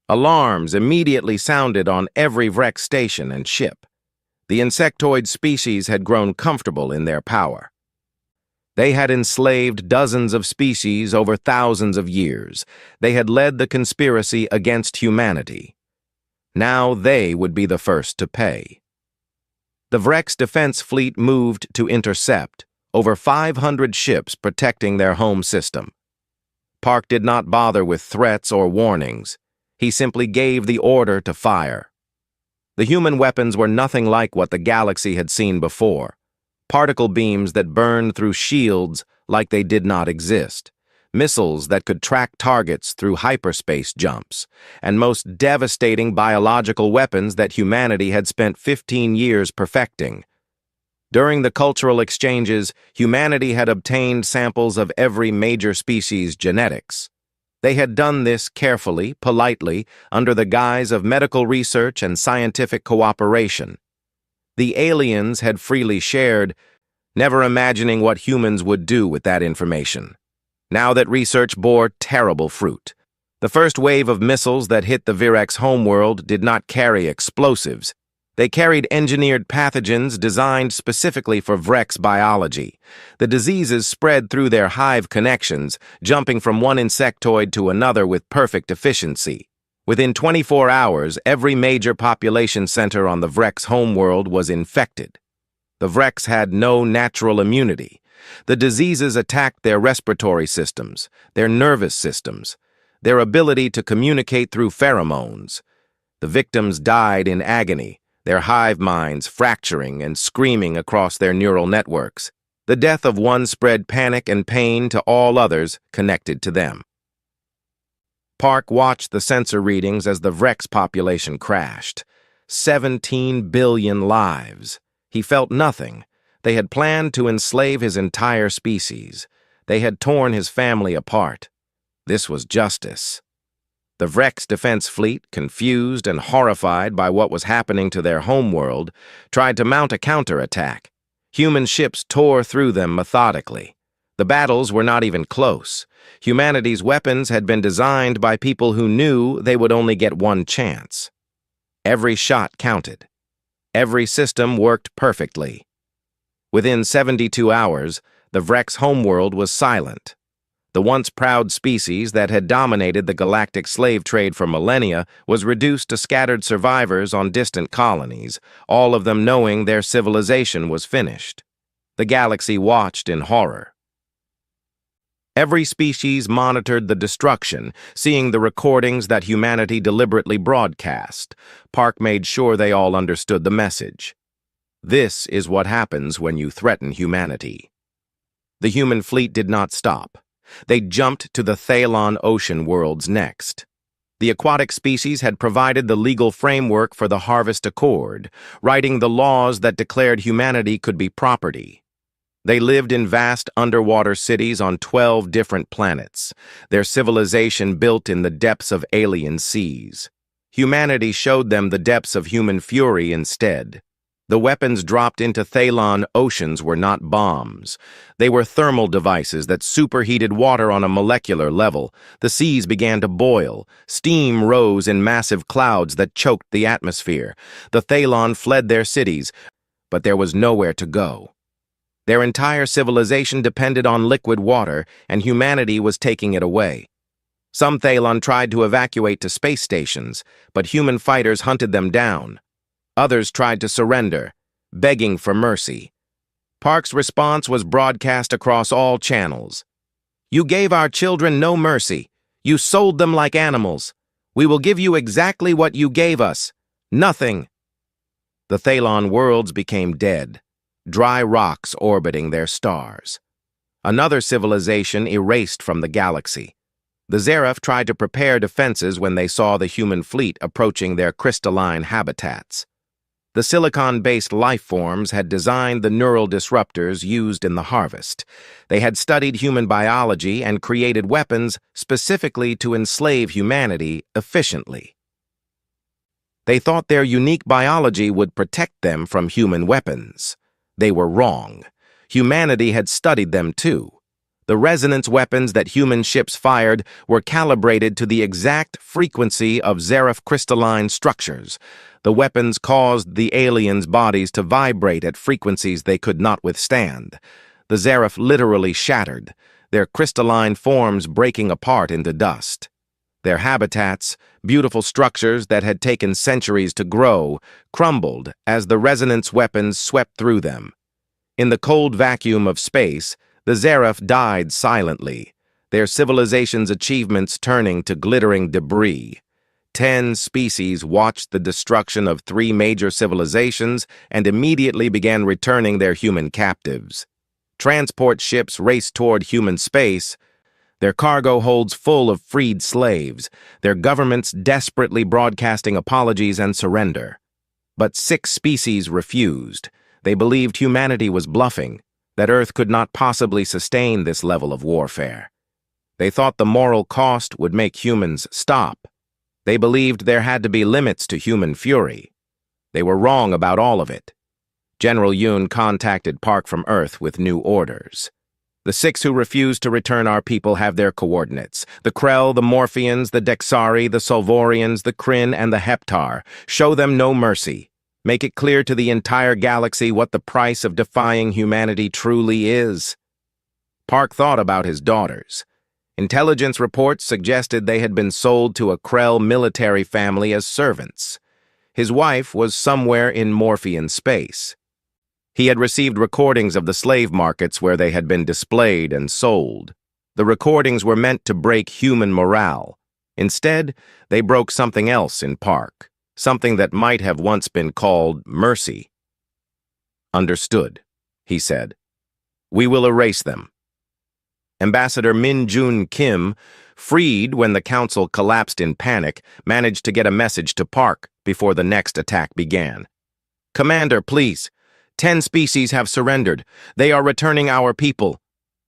alarms immediately sounded on every Vrex station and ship. The insectoid species had grown comfortable in their power. They had enslaved dozens of species over thousands of years. They had led the conspiracy against humanity. Now they would be the first to pay. The Vrex defense fleet moved to intercept over 500 ships protecting their home system. Park did not bother with threats or warnings. He simply gave the order to fire. The human weapons were nothing like what the galaxy had seen before. Particle beams that burned through shields like they did not exist, missiles that could track targets through hyperspace jumps, and most devastating biological weapons that humanity had spent 15 years perfecting. During the cultural exchanges, humanity had obtained samples of every major species' genetics. They had done this carefully, politely, under the guise of medical research and scientific cooperation. The aliens had freely shared, never imagining what humans would do with that information. Now that research bore terrible fruit. The first wave of missiles that hit the Virex homeworld did not carry explosives. They carried engineered pathogens designed specifically for Vrex biology. The diseases spread through their hive connections, jumping from one insectoid to another with perfect efficiency. Within 24 hours, every major population center on the Vrex homeworld was infected. The Vrex had no natural immunity. The diseases attacked their respiratory systems, their nervous systems, their ability to communicate through pheromones. The victims died in agony, their hive minds fracturing and screaming across their neural networks. The death of one spread panic and pain to all others connected to them. Park watched the sensor readings as the Vrex population crashed. 17 billion lives. He felt nothing. They had planned to enslave his entire species. They had torn his family apart. This was justice. The Vrex defense fleet, confused and horrified by what was happening to their homeworld, tried to mount a counterattack. Human ships tore through them methodically. The battles were not even close. Humanity's weapons had been designed by people who knew they would only get one chance. Every shot counted. Every system worked perfectly. Within 72 hours, the Vrex homeworld was silent. The once proud species that had dominated the galactic slave trade for millennia was reduced to scattered survivors on distant colonies, all of them knowing their civilization was finished. The galaxy watched in horror. Every species monitored the destruction, seeing the recordings that humanity deliberately broadcast. Park made sure they all understood the message. This is what happens when you threaten humanity. The human fleet did not stop. They jumped to the Thalon ocean worlds next. The aquatic species had provided the legal framework for the Harvest Accord, writing the laws that declared humanity could be property. They lived in vast underwater cities on 12 different planets, their civilization built in the depths of alien seas. Humanity showed them the depths of human fury instead. The weapons dropped into Thalon oceans were not bombs. They were thermal devices that superheated water on a molecular level. The seas began to boil. Steam rose in massive clouds that choked the atmosphere. The Thalon fled their cities, but there was nowhere to go. Their entire civilization depended on liquid water, and humanity was taking it away. Some Thalon tried to evacuate to space stations, but human fighters hunted them down. Others tried to surrender, begging for mercy. Park's response was broadcast across all channels. "You gave our children no mercy. You sold them like animals. We will give you exactly what you gave us. Nothing." The Thalon worlds became dead, dry rocks orbiting their stars. Another civilization erased from the galaxy. The Zeref tried to prepare defenses when they saw the human fleet approaching their crystalline habitats. The silicon-based life forms had designed the neural disruptors used in the harvest. They had studied human biology and created weapons specifically to enslave humanity efficiently. They thought their unique biology would protect them from human weapons. They were wrong. Humanity had studied them too. The resonance weapons that human ships fired were calibrated to the exact frequency of Zeref crystalline structures. The weapons caused the aliens' bodies to vibrate at frequencies they could not withstand. The Zeref literally shattered, their crystalline forms breaking apart into dust. Their habitats, beautiful structures that had taken centuries to grow, crumbled as the resonance weapons swept through them. In the cold vacuum of space, the Zeref died silently, their civilization's achievements turning to glittering debris. 10 species watched the destruction of 3 major civilizations and immediately began returning their human captives. Transport ships raced toward human space, their cargo holds full of freed slaves, their governments desperately broadcasting apologies and surrender. But 6 species refused. They believed humanity was bluffing, that Earth could not possibly sustain this level of warfare. They thought the moral cost would make humans stop. They believed there had to be limits to human fury. They were wrong about all of it. General Yoon contacted Park from Earth with new orders. "The 6 who refuse to return our people have their coordinates. The Krell, the Morphians, the Dexari, the Solvorians, the Kryn, and the Heptar. Show them no mercy. Make it clear to the entire galaxy what the price of defying humanity truly is." Park thought about his daughters. Intelligence reports suggested they had been sold to a Krell military family as servants. His wife was somewhere in Morphian space. He had received recordings of the slave markets where they had been displayed and sold. The recordings were meant to break human morale. Instead, they broke something else in Park, something that might have once been called mercy. "Understood," he said. We will erase them. Ambassador Min Jun Kim, freed when the council collapsed in panic, managed to get a message to Park before the next attack began. Commander, please. 10 species have surrendered. They are returning our people.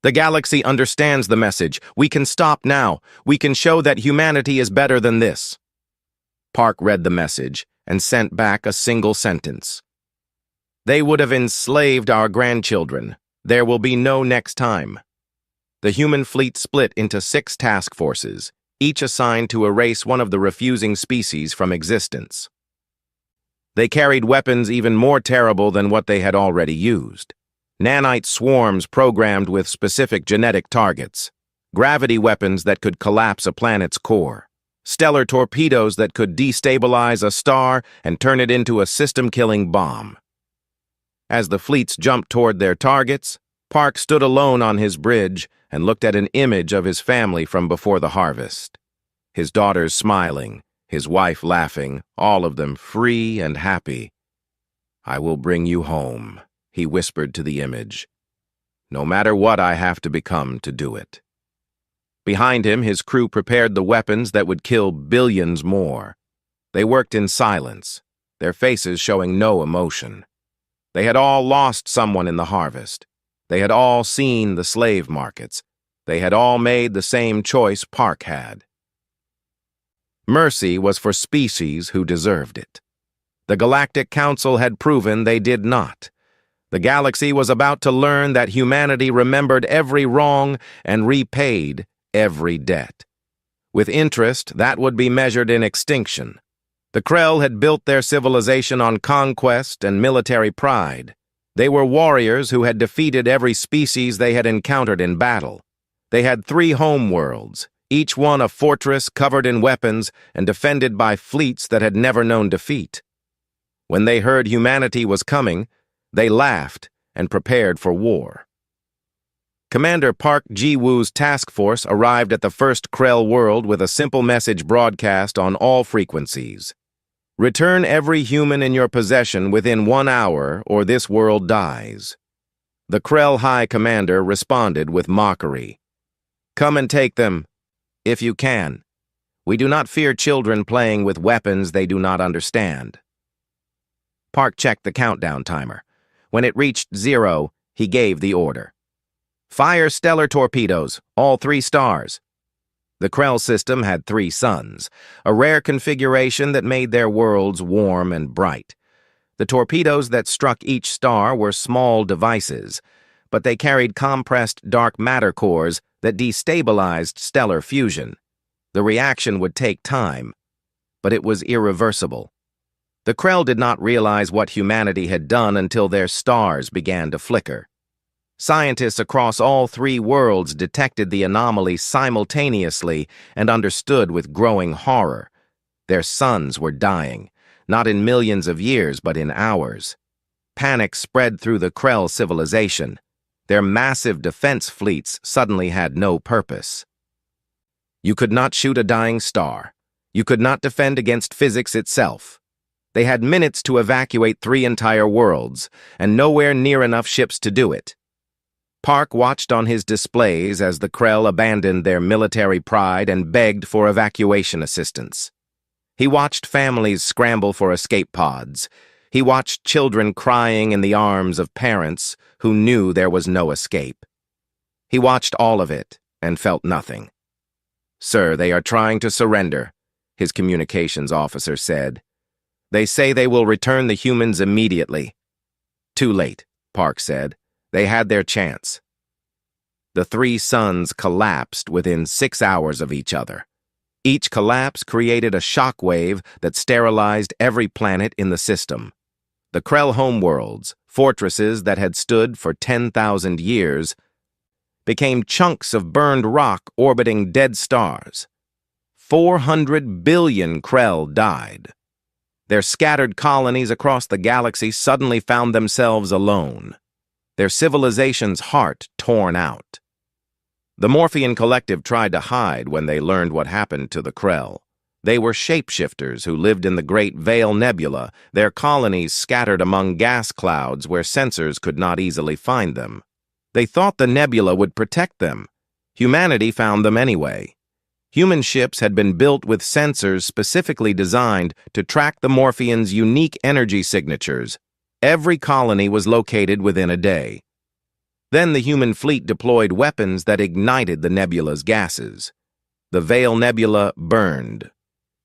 The galaxy understands the message. We can stop now. We can show that humanity is better than this. Park read the message and sent back a single sentence. They would have enslaved our grandchildren. There will be no next time. The human fleet split into 6 task forces, each assigned to erase one of the refusing species from existence. They carried weapons even more terrible than what they had already used. Nanite swarms programmed with specific genetic targets, gravity weapons that could collapse a planet's core, stellar torpedoes that could destabilize a star and turn it into a system-killing bomb. As the fleets jumped toward their targets, Park stood alone on his bridge and looked at an image of his family from before the harvest. His daughters smiling, his wife laughing, all of them free and happy. "I will bring you home," he whispered to the image. "No matter what I have to become to do it." Behind him, his crew prepared the weapons that would kill billions more. They worked in silence, their faces showing no emotion. They had all lost someone in the harvest. They had all seen the slave markets. They had all made the same choice Park had. Mercy was for species who deserved it. The Galactic Council had proven they did not. The galaxy was about to learn that humanity remembered every wrong and repaid every debt. With interest, that would be measured in extinction. The Krell had built their civilization on conquest and military pride. They were warriors who had defeated every species they had encountered in battle. They had 3 homeworlds, each one a fortress covered in weapons and defended by fleets that had never known defeat. When they heard humanity was coming, they laughed and prepared for war. Commander Park Ji-woo's task force arrived at the first Krell world with a simple message broadcast on all frequencies. "Return every human in your possession within 1 hour, or this world dies." The Krell High Commander responded with mockery. "Come and take them, if you can. We do not fear children playing with weapons they do not understand." Park checked the countdown timer. When it reached 0, he gave the order. "Fire stellar torpedoes, all 3 stars." The Krell system had 3 suns, a rare configuration that made their worlds warm and bright. The torpedoes that struck each star were small devices, but they carried compressed dark matter cores that destabilized stellar fusion. The reaction would take time, but it was irreversible. The Krell did not realize what humanity had done until their stars began to flicker. Scientists across all 3 worlds detected the anomaly simultaneously and understood with growing horror. Their suns were dying, not in millions of years but in hours. Panic spread through the Krell civilization. Their massive defense fleets suddenly had no purpose. You could not shoot a dying star. You could not defend against physics itself. They had minutes to evacuate 3 entire worlds, and nowhere near enough ships to do it. Park watched on his displays as the Krell abandoned their military pride and begged for evacuation assistance. He watched families scramble for escape pods. He watched children crying in the arms of parents who knew there was no escape. He watched all of it and felt nothing. "Sir, they are trying to surrender," his communications officer said. "They say they will return the humans immediately." "Too late," Park said. "They had their chance." The 3 suns collapsed within 6 hours of each other. Each collapse created a shock wave that sterilized every planet in the system. The Krell homeworlds, fortresses that had stood for 10,000 years, became chunks of burned rock orbiting dead stars. 400 billion Krell died. Their scattered colonies across the galaxy suddenly found themselves alone, their civilization's heart torn out. The Morphean Collective tried to hide when they learned what happened to the Krell. They were shapeshifters who lived in the Great Veil Nebula, their colonies scattered among gas clouds where sensors could not easily find them. They thought the nebula would protect them. Humanity found them anyway. Human ships had been built with sensors specifically designed to track the Morphians' unique energy signatures. Every colony was located within a day. Then the human fleet deployed weapons that ignited the nebula's gases. The Veil Nebula burned.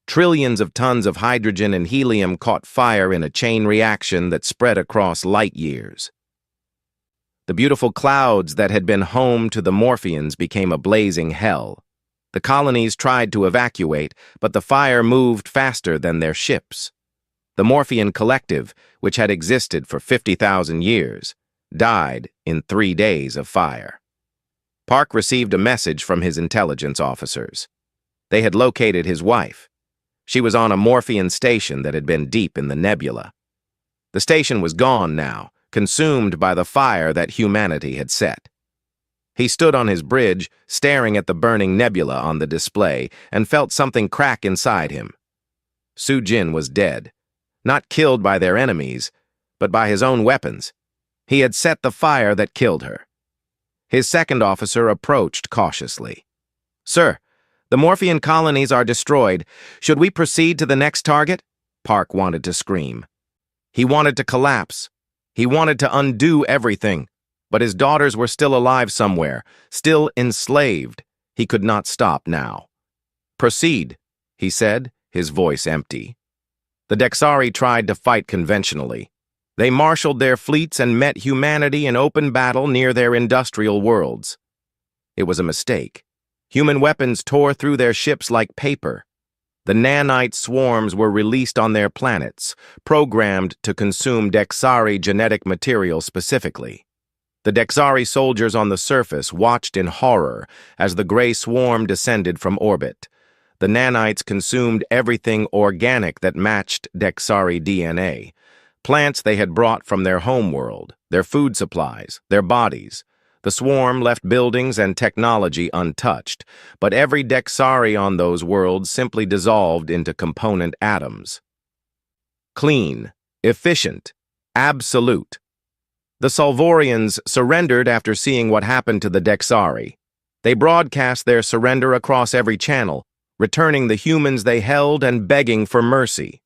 Trillions of tons of hydrogen and helium caught fire in a chain reaction that spread across light years. The beautiful clouds that had been home to the Morphians became a blazing hell. The colonies tried to evacuate, but the fire moved faster than their ships. The Morphian collective, which had existed for 50,000 years, died in 3 days of fire. Park received a message from his intelligence officers. They had located his wife. She was on a Morphian station that had been deep in the nebula. The station was gone now, consumed by the fire that humanity had set. He stood on his bridge, staring at the burning nebula on the display, and felt something crack inside him. Su Jin was dead, not killed by their enemies, but by his own weapons. He had set the fire that killed her. His second officer approached cautiously. "Sir, the Morphian colonies are destroyed. Should we proceed to the next target?" Park wanted to scream. He wanted to collapse. He wanted to undo everything. But his daughters were still alive somewhere, still enslaved. He could not stop now. "Proceed," he said, his voice empty. The Dexari tried to fight conventionally. They marshaled their fleets and met humanity in open battle near their industrial worlds. It was a mistake. Human weapons tore through their ships like paper. The nanite swarms were released on their planets, programmed to consume Dexari genetic material specifically. The Dexari soldiers on the surface watched in horror as the gray swarm descended from orbit. The nanites consumed everything organic that matched Dexari DNA. Plants they had brought from their homeworld, their food supplies, their bodies. The swarm left buildings and technology untouched, but every Dexari on those worlds simply dissolved into component atoms. Clean, efficient, absolute. The Solvorians surrendered after seeing what happened to the Dexari. They broadcast their surrender across every channel, returning the humans they held and begging for mercy.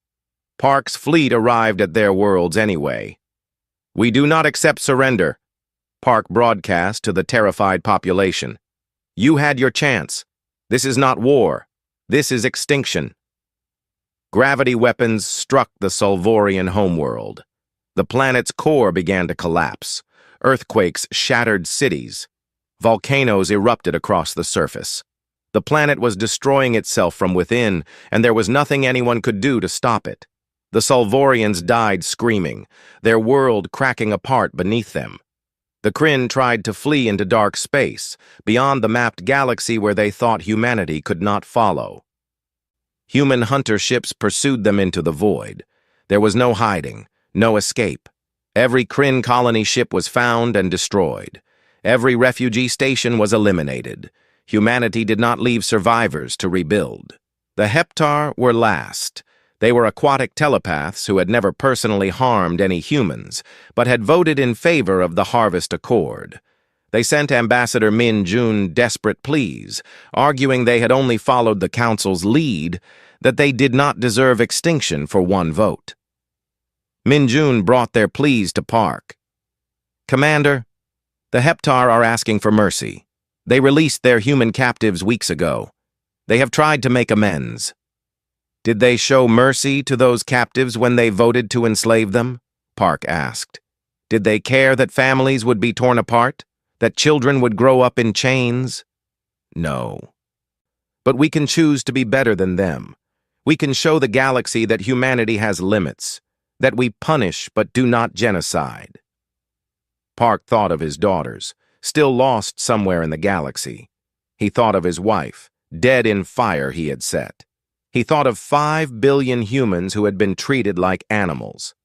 Park's fleet arrived at their worlds anyway. "We do not accept surrender," Park broadcast to the terrified population. "You had your chance. This is not war. This is extinction." Gravity weapons struck the Solvorian homeworld. The planet's core began to collapse. Earthquakes shattered cities. Volcanoes erupted across the surface. The planet was destroying itself from within, and there was nothing anyone could do to stop it. The Solvorians died screaming, their world cracking apart beneath them. The Kryn tried to flee into dark space, beyond the mapped galaxy where they thought humanity could not follow. Human hunter ships pursued them into the void. There was no hiding, no escape. Every Kryn colony ship was found and destroyed. Every refugee station was eliminated. Humanity did not leave survivors to rebuild. The Heptar were last. They were aquatic telepaths who had never personally harmed any humans, but had voted in favor of the Harvest Accord. They sent Ambassador Min Jun desperate pleas, arguing they had only followed the Council's lead, that they did not deserve extinction for one vote. Min Jun brought their pleas to Park. "Commander, the Heptar are asking for mercy. They released their human captives weeks ago. They have tried to make amends." "Did they show mercy to those captives when they voted to enslave them?" Park asked. "Did they care that families would be torn apart? That children would grow up in chains?" "No. But we can choose to be better than them. We can show the galaxy that humanity has limits, that we punish but do not genocide." Park thought of his daughters, still lost somewhere in the galaxy. He thought of his wife, dead in fire he had set. He thought of 5 billion humans who had been treated like animals.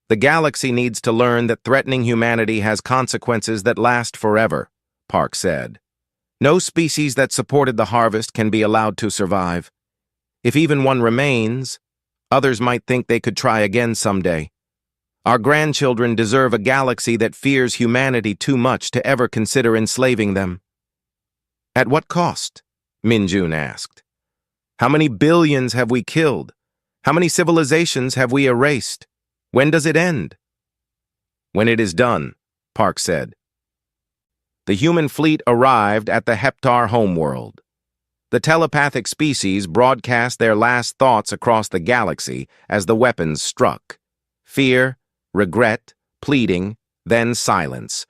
"The galaxy needs to learn that threatening humanity has consequences that last forever," Park said. "No species that supported the harvest can be allowed to survive. If even one remains, others might think they could try again someday. Our grandchildren deserve a galaxy that fears humanity too much to ever consider enslaving them." "At what cost?" Min-Jun asked. "How many billions have we killed? How many civilizations have we erased? When does it end?" "When it is done," Park said. The human fleet arrived at the Heptar homeworld. The telepathic species broadcast their last thoughts across the galaxy as the weapons struck. Fear, regret, pleading, then silence.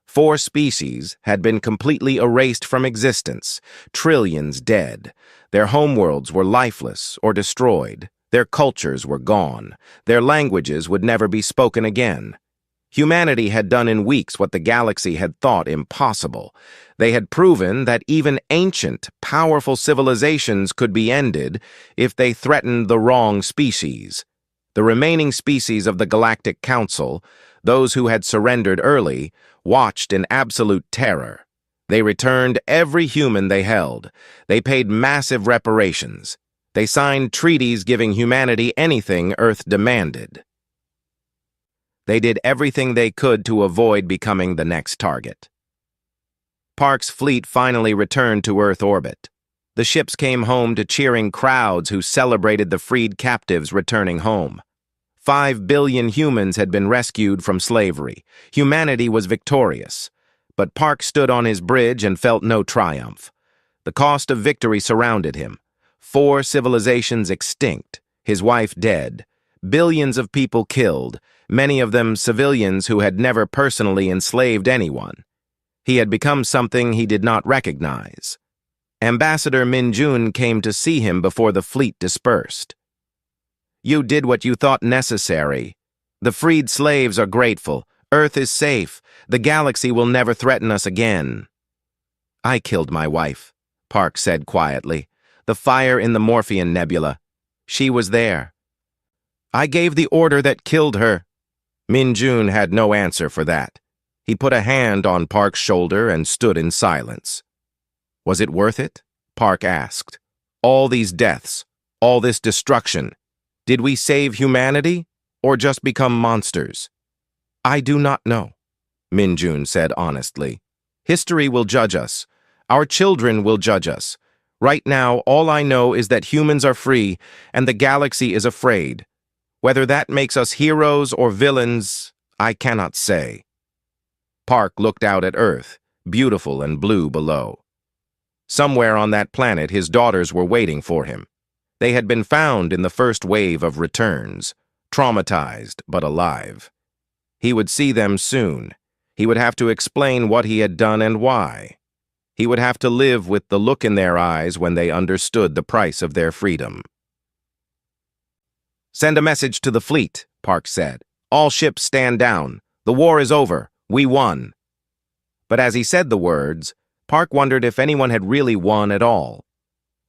4 species had been completely erased from existence, trillions dead. Their homeworlds were lifeless or destroyed. Their cultures were gone. Their languages would never be spoken again. Humanity had done in weeks what the galaxy had thought impossible. They had proven that even ancient, powerful civilizations could be ended if they threatened the wrong species. The remaining species of the Galactic Council, those who had surrendered early, watched in absolute terror. They returned every human they held. They paid massive reparations. They signed treaties giving humanity anything Earth demanded. They did everything they could to avoid becoming the next target. Park's fleet finally returned to Earth orbit. The ships came home to cheering crowds who celebrated the freed captives returning home. 5 billion humans had been rescued from slavery. Humanity was victorious. But Park stood on his bridge and felt no triumph. The cost of victory surrounded him. 4 civilizations extinct, his wife dead, billions of people killed, many of them civilians who had never personally enslaved anyone. He had become something he did not recognize. Ambassador Min-Jun came to see him before the fleet dispersed. "You did what you thought necessary. The freed slaves are grateful. Earth is safe. The galaxy will never threaten us again." "I killed my wife," Park said quietly. "The fire in the Morphean Nebula. She was there. I gave the order that killed her." Min-Jun had no answer for that. He put a hand on Park's shoulder and stood in silence. "Was it worth it?" Park asked. "All these deaths, all this destruction. Did we save humanity, or just become monsters?" "I do not know," Min-Jun said honestly. "History will judge us. Our children will judge us. Right now, all I know is that humans are free, and the galaxy is afraid. Whether that makes us heroes or villains, I cannot say." Park looked out at Earth, beautiful and blue below. Somewhere on that planet, his daughters were waiting for him. They had been found in the first wave of returns, traumatized but alive. He would see them soon. He would have to explain what he had done and why. He would have to live with the look in their eyes when they understood the price of their freedom. "Send a message to the fleet," Park said. "All ships stand down. The war is over. We won." But as he said the words, Park wondered if anyone had really won at all.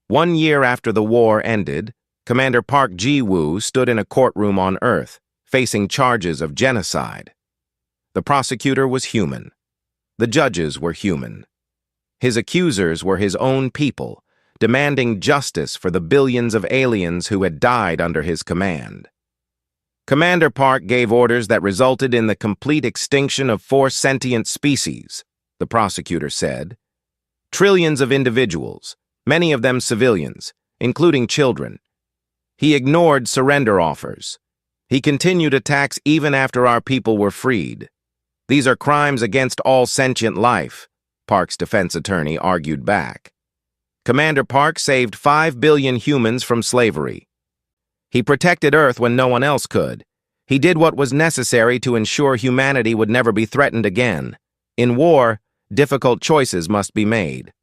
1 year after the war ended, Commander Park Ji-woo stood in a courtroom on Earth, facing charges of genocide. The prosecutor was human. The judges were human. His accusers were his own people, demanding justice for the billions of aliens who had died under his command. Commander Park gave orders that resulted in the complete extinction of 4 sentient species, the prosecutor said. Trillions of individuals, many of them civilians, including children. He ignored surrender offers. He continued attacks even after our people were freed. "These are crimes against all sentient life," Park's defense attorney argued back. Commander Park saved 5 billion humans from slavery. He protected Earth when no one else could. He did what was necessary to ensure humanity would never be threatened again. In war, difficult choices must be made.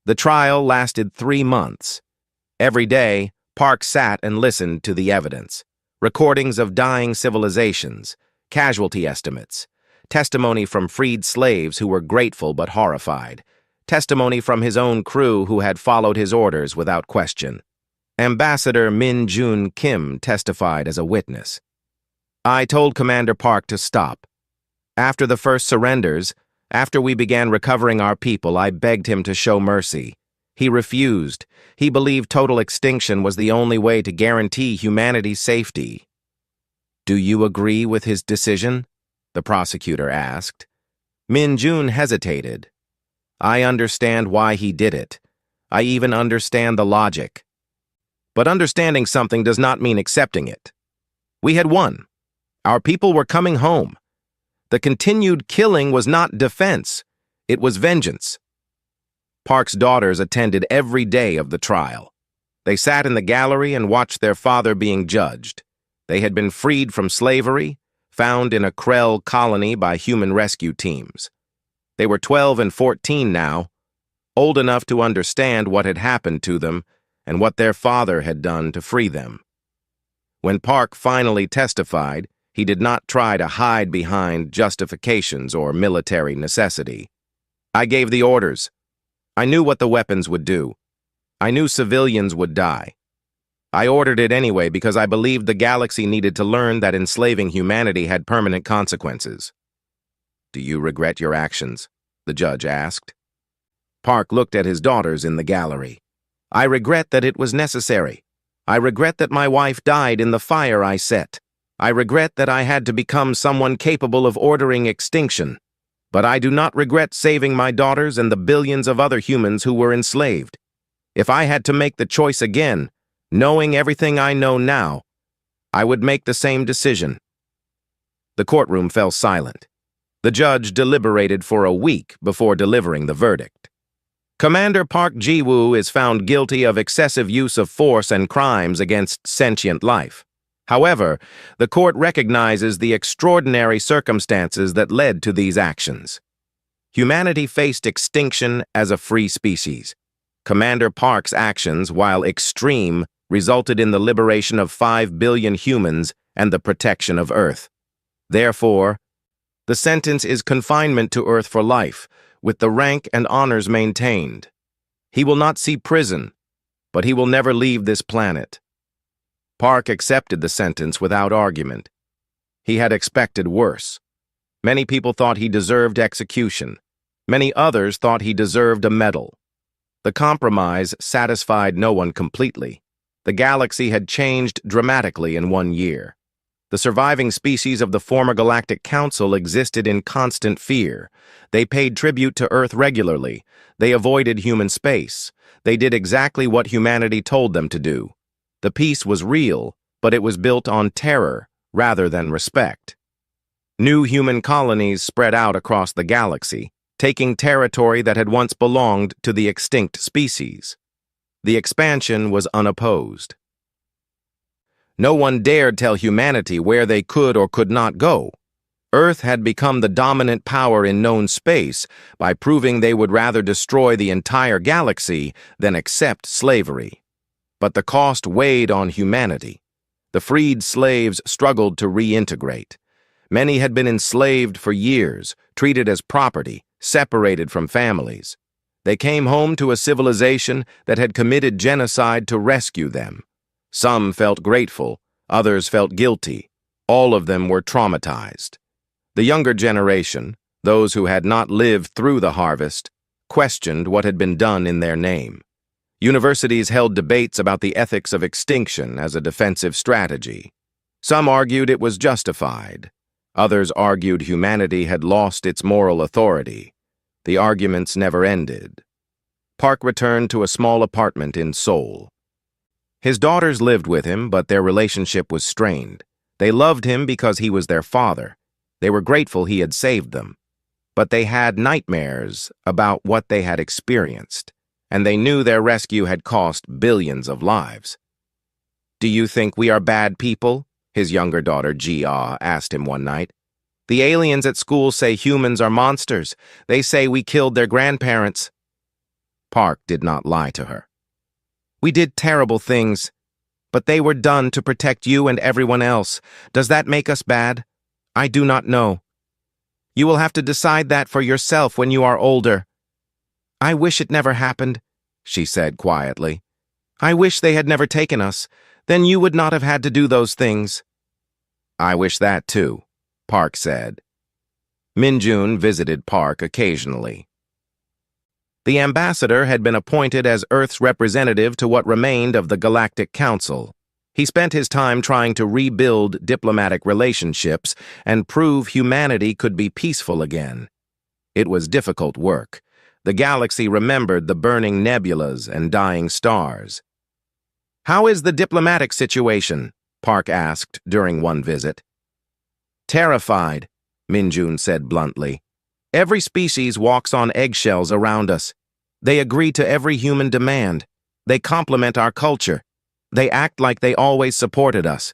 The trial lasted 3 months. Every day, Park sat and listened to the evidence. Recordings of dying civilizations, casualty estimates, testimony from freed slaves who were grateful but horrified, testimony from his own crew who had followed his orders without question. Ambassador Min-Jun Kim testified as a witness. "I told Commander Park to stop. After the first surrenders, after we began recovering our people, I begged him to show mercy. He refused. He believed total extinction was the only way to guarantee humanity's safety." "Do you agree with his decision?" the prosecutor asked. Min-jun hesitated. "I understand why he did it. I even understand the logic. But understanding something does not mean accepting it. We had won. Our people were coming home. The continued killing was not defense. It was vengeance." Park's daughters attended every day of the trial. They sat in the gallery and watched their father being judged. They had been freed from slavery, found in a Krell colony by human rescue teams. They were 12 and 14 now, old enough to understand what had happened to them and what their father had done to free them. When Park finally testified, he did not try to hide behind justifications or military necessity. "I gave the orders. I knew what the weapons would do. I knew civilians would die. I ordered it anyway because I believed the galaxy needed to learn that enslaving humanity had permanent consequences." "Do you regret your actions?" the judge asked. Park looked at his daughters in the gallery. "I regret that it was necessary. I regret that my wife died in the fire I set. I regret that I had to become someone capable of ordering extinction. But I do not regret saving my daughters and the billions of other humans who were enslaved. If I had to make the choice again, knowing everything I know now, I would make the same decision." The courtroom fell silent. The judge deliberated for a week before delivering the verdict. Commander Park Ji-woo is found guilty of excessive use of force and crimes against sentient life. However, the court recognizes the extraordinary circumstances that led to these actions. Humanity faced extinction as a free species. Commander Park's actions, while extreme, resulted in the liberation of 5 billion humans and the protection of Earth. Therefore, the sentence is confinement to Earth for life, with the rank and honors maintained. He will not see prison, but he will never leave this planet. Park accepted the sentence without argument. He had expected worse. Many people thought he deserved execution. Many others thought he deserved a medal. The compromise satisfied no one completely. The galaxy had changed dramatically in 1 year. The surviving species of the former Galactic Council existed in constant fear. They paid tribute to Earth regularly. They avoided human space. They did exactly what humanity told them to do. The peace was real, but it was built on terror rather than respect. New human colonies spread out across the galaxy, taking territory that had once belonged to the extinct species. The expansion was unopposed. No one dared tell humanity where they could or could not go. Earth had become the dominant power in known space by proving they would rather destroy the entire galaxy than accept slavery. But the cost weighed on humanity. The freed slaves struggled to reintegrate. Many had been enslaved for years, treated as property, separated from families. They came home to a civilization that had committed genocide to rescue them. Some felt grateful, others felt guilty. All of them were traumatized. The younger generation, those who had not lived through the harvest, questioned what had been done in their name. Universities held debates about the ethics of extinction as a defensive strategy. Some argued it was justified. Others argued humanity had lost its moral authority. The arguments never ended. Park returned to a small apartment in Seoul. His daughters lived with him, but their relationship was strained. They loved him because he was their father. They were grateful he had saved them. But they had nightmares about what they had experienced, and they knew their rescue had cost billions of lives. "Do you think we are bad people?" his younger daughter, Ji-ah, asked him one night. "The aliens at school say humans are monsters. They say we killed their grandparents." Park did not lie to her. "We did terrible things, but they were done to protect you and everyone else. Does that make us bad? I do not know. You will have to decide that for yourself when you are older." "I wish it never happened," she said quietly. "I wish they had never taken us. Then you would not have had to do those things." "I wish that too," Park said. Min-jun visited Park occasionally. The ambassador had been appointed as Earth's representative to what remained of the Galactic Council. He spent his time trying to rebuild diplomatic relationships and prove humanity could be peaceful again. It was difficult work. The galaxy remembered the burning nebulas and dying stars. "How is the diplomatic situation?" Park asked during one visit. "Terrified," Minjun said bluntly. "Every species walks on eggshells around us. They agree to every human demand. They complement our culture. They act like they always supported us.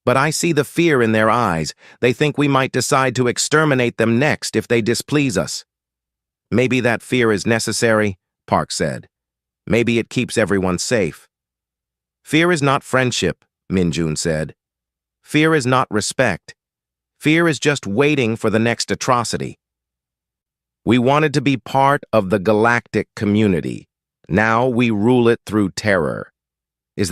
But I see the fear in their eyes. They think we might decide to exterminate them next if they displease us." "Maybe that fear is necessary," Park said. "Maybe it keeps everyone safe." "Fear is not friendship," Minjun said. "Fear is not respect. Fear is just waiting for the next atrocity." "We wanted to be part of the galactic community. Now we rule it through terror."